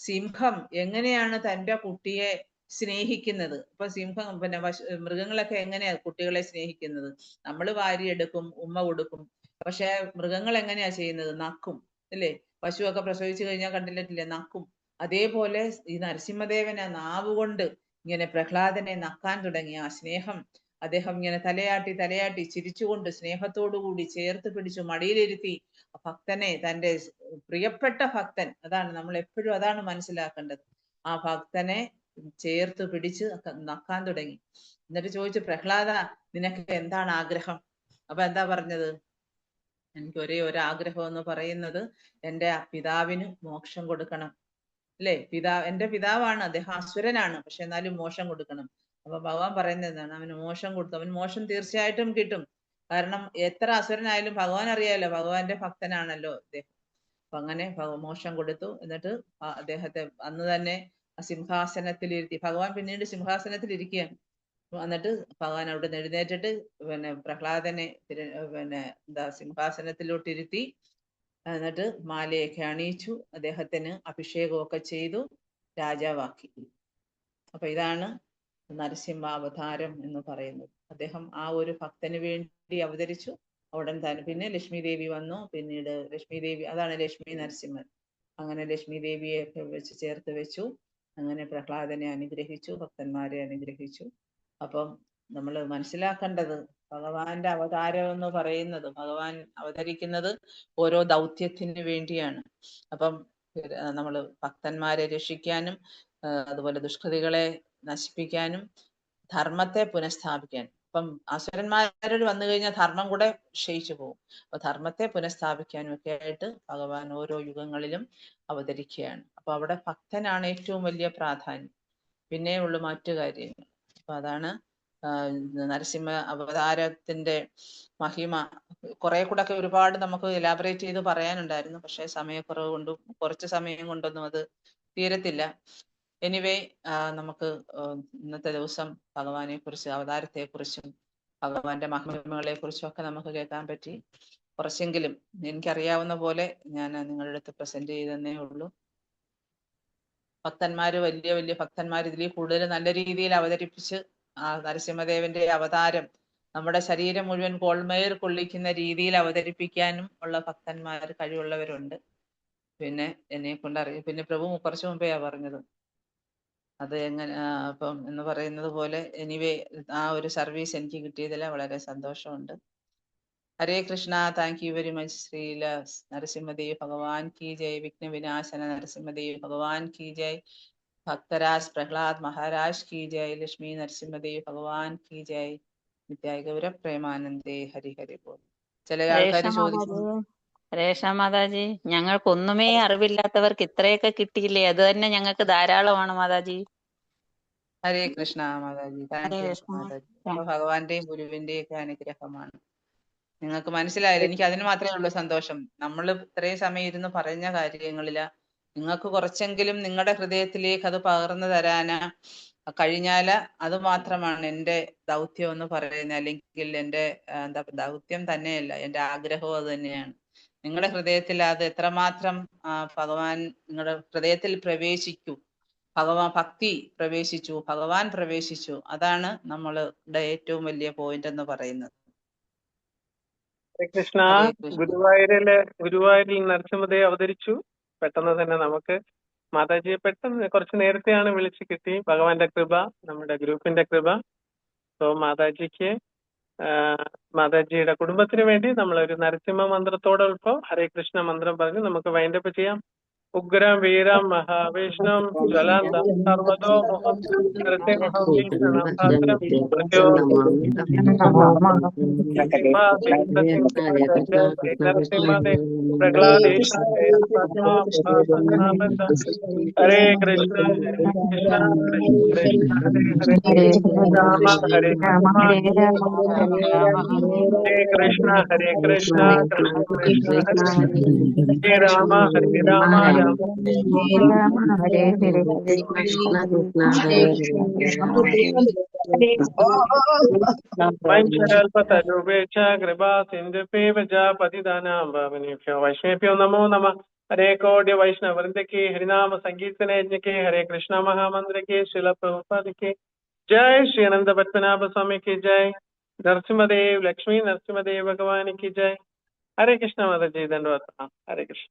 സിംഹം എങ്ങനെയാണ് തന്റെ കുട്ടിയെ സ്നേഹിക്കുന്നത്, ഇപ്പൊ സിംഹം പിന്നെ മൃഗങ്ങളൊക്കെ എങ്ങനെയാ കുട്ടികളെ സ്നേഹിക്കുന്നത്? നമ്മൾ വാരിയെടുക്കും, ഉമ്മ കൊടുക്കും. പക്ഷെ മൃഗങ്ങൾ എങ്ങനെയാ ചെയ്യുന്നത്? നക്കും, അല്ലേ? പശുവൊക്കെ പ്രസവിച്ചു കഴിഞ്ഞാൽ കണ്ടിട്ടില്ലേ, നക്കും. അതേപോലെ ഈ നരസിംഹദേവൻ ആ നാവ് കൊണ്ട് ഇങ്ങനെ പ്രഹ്ലാദനെ നക്കാൻ തുടങ്ങി. ആ സ്നേഹം അദ്ദേഹം ഇങ്ങനെ തലയാട്ടി ചിരിച്ചുകൊണ്ട് സ്നേഹത്തോടു കൂടി ചേർത്ത് പിടിച്ചു മടിയിലിരുത്തി. ഭക്തനെ, തന്റെ പ്രിയപ്പെട്ട ഭക്തൻ, അതാണ് നമ്മൾ എപ്പോഴും അതാണ് മനസ്സിലാക്കേണ്ടത്. ആ ഭക്തനെ ചേർത്ത് പിടിച്ച് നക്കാൻ തുടങ്ങി. എന്നിട്ട് ചോദിച്ചു, പ്രഹ്ലാദ, നിനക്ക് എന്താണ് ആഗ്രഹം? അപ്പൊ എന്താ പറഞ്ഞത്? എനിക്ക് ഒരേ ഒരു ആഗ്രഹം എന്ന് പറയുന്നത് എൻ്റെ പിതാവിന് മോക്ഷം കൊടുക്കണം, അല്ലേ? എന്റെ പിതാവാണ്, അദ്ദേഹം അസുരനാണ്, പക്ഷെ എന്നാലും മോക്ഷം കൊടുക്കണം. അപ്പൊ ഭഗവാൻ പറയുന്നത് എന്താണ്? അവന് മോക്ഷം കൊടുത്തു. അവൻ മോക്ഷം തീർച്ചയായിട്ടും കിട്ടും. കാരണം എത്ര അസുരനായാലും ഭഗവാൻ അറിയാലോ, ഭഗവാന്റെ ഭക്തനാണല്ലോ അദ്ദേഹം. അപ്പൊ അങ്ങനെ മോക്ഷം കൊടുത്തു. എന്നിട്ട് അദ്ദേഹത്തെ അന്ന് തന്നെ സിംഹാസനത്തിലിരുത്തി. ഭഗവാൻ പിന്നീട് സിംഹാസനത്തിൽ ഇരിക്കുകയാണ്. എന്നിട്ട് ഭഗവാൻ അവിടെ നിന്ന് എഴുന്നേറ്റിട്ട് പിന്നെ പ്രഹ്ലാദനെ എന്താ സിംഹാസനത്തിലോട്ട് ഇരുത്തി. എന്നിട്ട് മാലയൊക്കെ അണിയിച്ചു, അദ്ദേഹത്തിന് അഭിഷേകമൊക്കെ ചെയ്തു, രാജാവാക്കി. അപ്പൊ ഇതാണ് നരസിംഹാവതാരം എന്ന് പറയുന്നത്. അദ്ദേഹം ആ ഒരു ഭക്തന് വേണ്ടി അവതരിച്ചു. ഉടൻ തന്നെ പിന്നെ ലക്ഷ്മി ദേവി വന്നു. പിന്നീട് ലക്ഷ്മി ദേവി, അതാണ് ലക്ഷ്മി നരസിംഹൻ. അങ്ങനെ ലക്ഷ്മി ദേവിയെ ചേർത്ത് വെച്ചു. അങ്ങനെ പ്രഹ്ലാദനെ അനുഗ്രഹിച്ചു, ഭക്തന്മാരെ അനുഗ്രഹിച്ചു. അപ്പം നമ്മൾ മനസ്സിലാക്കേണ്ടത്, ഭഗവാന്റെ അവതാരം എന്ന് പറയുന്നത്, ഭഗവാൻ അവതരിക്കുന്നത് ഓരോ ദൗത്യത്തിന് വേണ്ടിയാണ്. അപ്പം നമ്മൾ ഭക്തന്മാരെ രക്ഷിക്കാനും അതുപോലെ ദുഷ്കൃതികളെ നശിപ്പിക്കാനും ധർമ്മത്തെ പുനഃസ്ഥാപിക്കാനും. അപ്പം അസുരന്മാരോട് വന്നു കഴിഞ്ഞാൽ ധർമ്മം കൂടെ ക്ഷയിച്ചു പോകും. അപ്പൊ ധർമ്മത്തെ പുനഃസ്ഥാപിക്കാനും ഒക്കെ ആയിട്ട് ഭഗവാൻ ഓരോ യുഗങ്ങളിലും അവതരിക്കുകയാണ്. അപ്പൊ അവിടെ ഭക്തനാണ് ഏറ്റവും വലിയ പ്രാധാന്യം, പിന്നെ ഉള്ളു മറ്റു കാര്യങ്ങൾ. അപ്പൊ അതാണ് നരസിംഹ അവതാരത്തിന്റെ മഹിമ കുറെ കൂടെ ഒക്കെ ഒരുപാട് നമുക്ക് എലാബറേറ്റ് ചെയ്ത് പറയാനുണ്ടായിരുന്നു. പക്ഷെ സമയക്കുറവ് കൊണ്ടും കുറച്ച് സമയം കൊണ്ടൊന്നും അത് തീരത്തില്ല. എനിവേ, നമുക്ക് ഇന്നത്തെ ദിവസം ഭഗവാനെ കുറിച്ച്, അവതാരത്തെ കുറിച്ചും ഭഗവാന്റെ മഹിമകളെ കുറിച്ചും ഒക്കെ നമുക്ക് കേൾക്കാൻ പറ്റി. കുറച്ചെങ്കിലും എനിക്കറിയാവുന്ന പോലെ ഞാൻ നിങ്ങളുടെ അടുത്ത് പ്രസന്റ് ചെയ്തതന്നേ ഉള്ളൂ. ഭക്തന്മാര്, വലിയ വലിയ ഭക്തന്മാർ ഇതിൽ കൂടുതൽ നല്ല രീതിയിൽ അവതരിപ്പിച്ച് ആ നരസിംഹദേവന്റെ അവതാരം നമ്മുടെ ശരീരം മുഴുവൻ കോൾമേർ കൊള്ളിക്കുന്ന രീതിയിൽ അവതരിപ്പിക്കാനും ഉള്ള ഭക്തന്മാർ, കഴിവുള്ളവരുണ്ട്. പിന്നെ എന്നെ കൊണ്ടറിയാം. പിന്നെ പ്രഭു കുറച്ചു മുമ്പെയാ പറഞ്ഞത് അത് എങ്ങനെ അപ്പം എന്ന് പറയുന്നത് പോലെ. എനിവേ, ആ ഒരു സർവീസ് എനിക്ക് കിട്ടിയതിൽ വളരെ സന്തോഷമുണ്ട്. Hare Krishna. Thank you very much. Srila Narasimhadev ഭഗവാൻ കി ജയ്. വിഘ്ന വിനാശന നരസിംഹദേവ് ഭഗവാൻ കി ജയ്. ഭക്തരാജ് പ്രഹ്ലാദ് മഹാരാജ് കി ജയ്. ലക്ഷ്മി നരസിംഹദേവ് ഭഗവാൻ കി ജയ്. നിത്യായ ഗൗര പ്രേമാനന്ദേ. ഹരി ഹരി ബോൾ. ചില ആൾക്കാർ ചോദിച്ചു, രേഷ മാതാജി, ഞങ്ങൾക്കൊന്നുമേ അറിവില്ലാത്തവർക്ക് ഇത്രയൊക്കെ കിട്ടിയില്ലേ? അത് തന്നെ ഞങ്ങൾക്ക് ധാരാളമാണ് മാതാജി. ഹരേ കൃഷ്ണ മാതാജി. താങ്ക് യു മാതാജി. അപ്പൊ ഭഗവാന്റെയും ഗുരുവിന്റെയും ഒക്കെ അനുഗ്രഹമാണ്. നിങ്ങൾക്ക് മനസ്സിലായില്ല, എനിക്ക് അതിന് മാത്രമേ ഉള്ളൂ സന്തോഷം. നമ്മൾ ഇത്രയും സമയം ഇരുന്ന് പറഞ്ഞ കാര്യങ്ങളില് നിങ്ങൾക്ക് കുറച്ചെങ്കിലും നിങ്ങളുടെ ഹൃദയത്തിലേക്ക് അത് പകർന്നു തരാന് കഴിഞ്ഞാല് അത് മാത്രമാണ് എൻ്റെ ദൗത്യം എന്ന് പറയുന്നത്. അല്ലെങ്കിൽ എൻ്റെ എന്താ ദൗത്യം തന്നെയല്ല, എൻ്റെ ആഗ്രഹവും അത് തന്നെയാണ്. നിങ്ങളുടെ ഹൃദയത്തിൽ അത് എത്രമാത്രം ഭഗവാൻ നിങ്ങളുടെ ഹൃദയത്തിൽ പ്രവേശിക്കൂ, ഭക്തി പ്രവേശിച്ചു, ഭഗവാൻ പ്രവേശിച്ചു, അതാണ് നമ്മളുടെ ഏറ്റവും വലിയ പോയിന്റ് എന്ന് പറയുന്നത്. കൃഷ്ണ. ഗുരുവായൂരിൽ നരസിംഹദേവ് അവതരിച്ചു. പെട്ടെന്ന് തന്നെ നമുക്ക് മാതാജിയെ പെട്ടെന്ന് കുറച്ച് നേരത്തെയാണ് വിളിച്ച് കിട്ടി. ഭഗവാന്റെ കൃപ, നമ്മുടെ ഗ്രൂപ്പിന്റെ കൃപ. സോ മാതാജിക്ക്, മാതാജിയുടെ കുടുംബത്തിന് വേണ്ടി നമ്മളൊരു നരസിംഹ മന്ത്രത്തോടൊപ്പം ഹരേ കൃഷ്ണ മന്ത്രം പറഞ്ഞ് നമുക്ക് വൈൻഡപ്പ് ചെയ്യാം. ഉഗ്രം വീരം മഹാവിഷ്ണും ജ്വലന്തം സർവതോ മുഖം നരസിംഹം വീക്ഷണം ഭദ്രം നരസിംഹദേവ് പ്രഹ്ലാദേശ ഹരേ കൃഷ്ണ കൃഷ്ണ കൃഷ്ണ ഹരേ ഹരേ രാമ ഹരേ ഹരേ കൃഷ്ണ ഹരേ കൃഷ്ണ കൃഷ്ണ കൃഷ്ണ ഹരേ രാമ ഹരേ രാമ രാമ ഹരേ ഹരേ കൃഷ്ണ കൃഷ്ണ ഹരേ വൈശാൽപതരൂപേക്ഷ കൃപാ സിന്ധുപേവ പതിദാനാം ഭാവനേഭ്യോ വൈഷ്ണവേഭ്യോ നമോ നമഃ. हरे कोटि वैष्णव वृंद की हरिनाम संकीर्तन यज्ञ के हरे कृष्णा महामंत्र के श्रील प्रभुपाद के जय। श्री अनंत पद्मनाभ स्वामी की जय। नरसिंहदेव लक्ष्मी नरसिंहदेव भगवान की जय। हरे कृष्णा माता जी, धन्यवाद। हरे कृष्ण।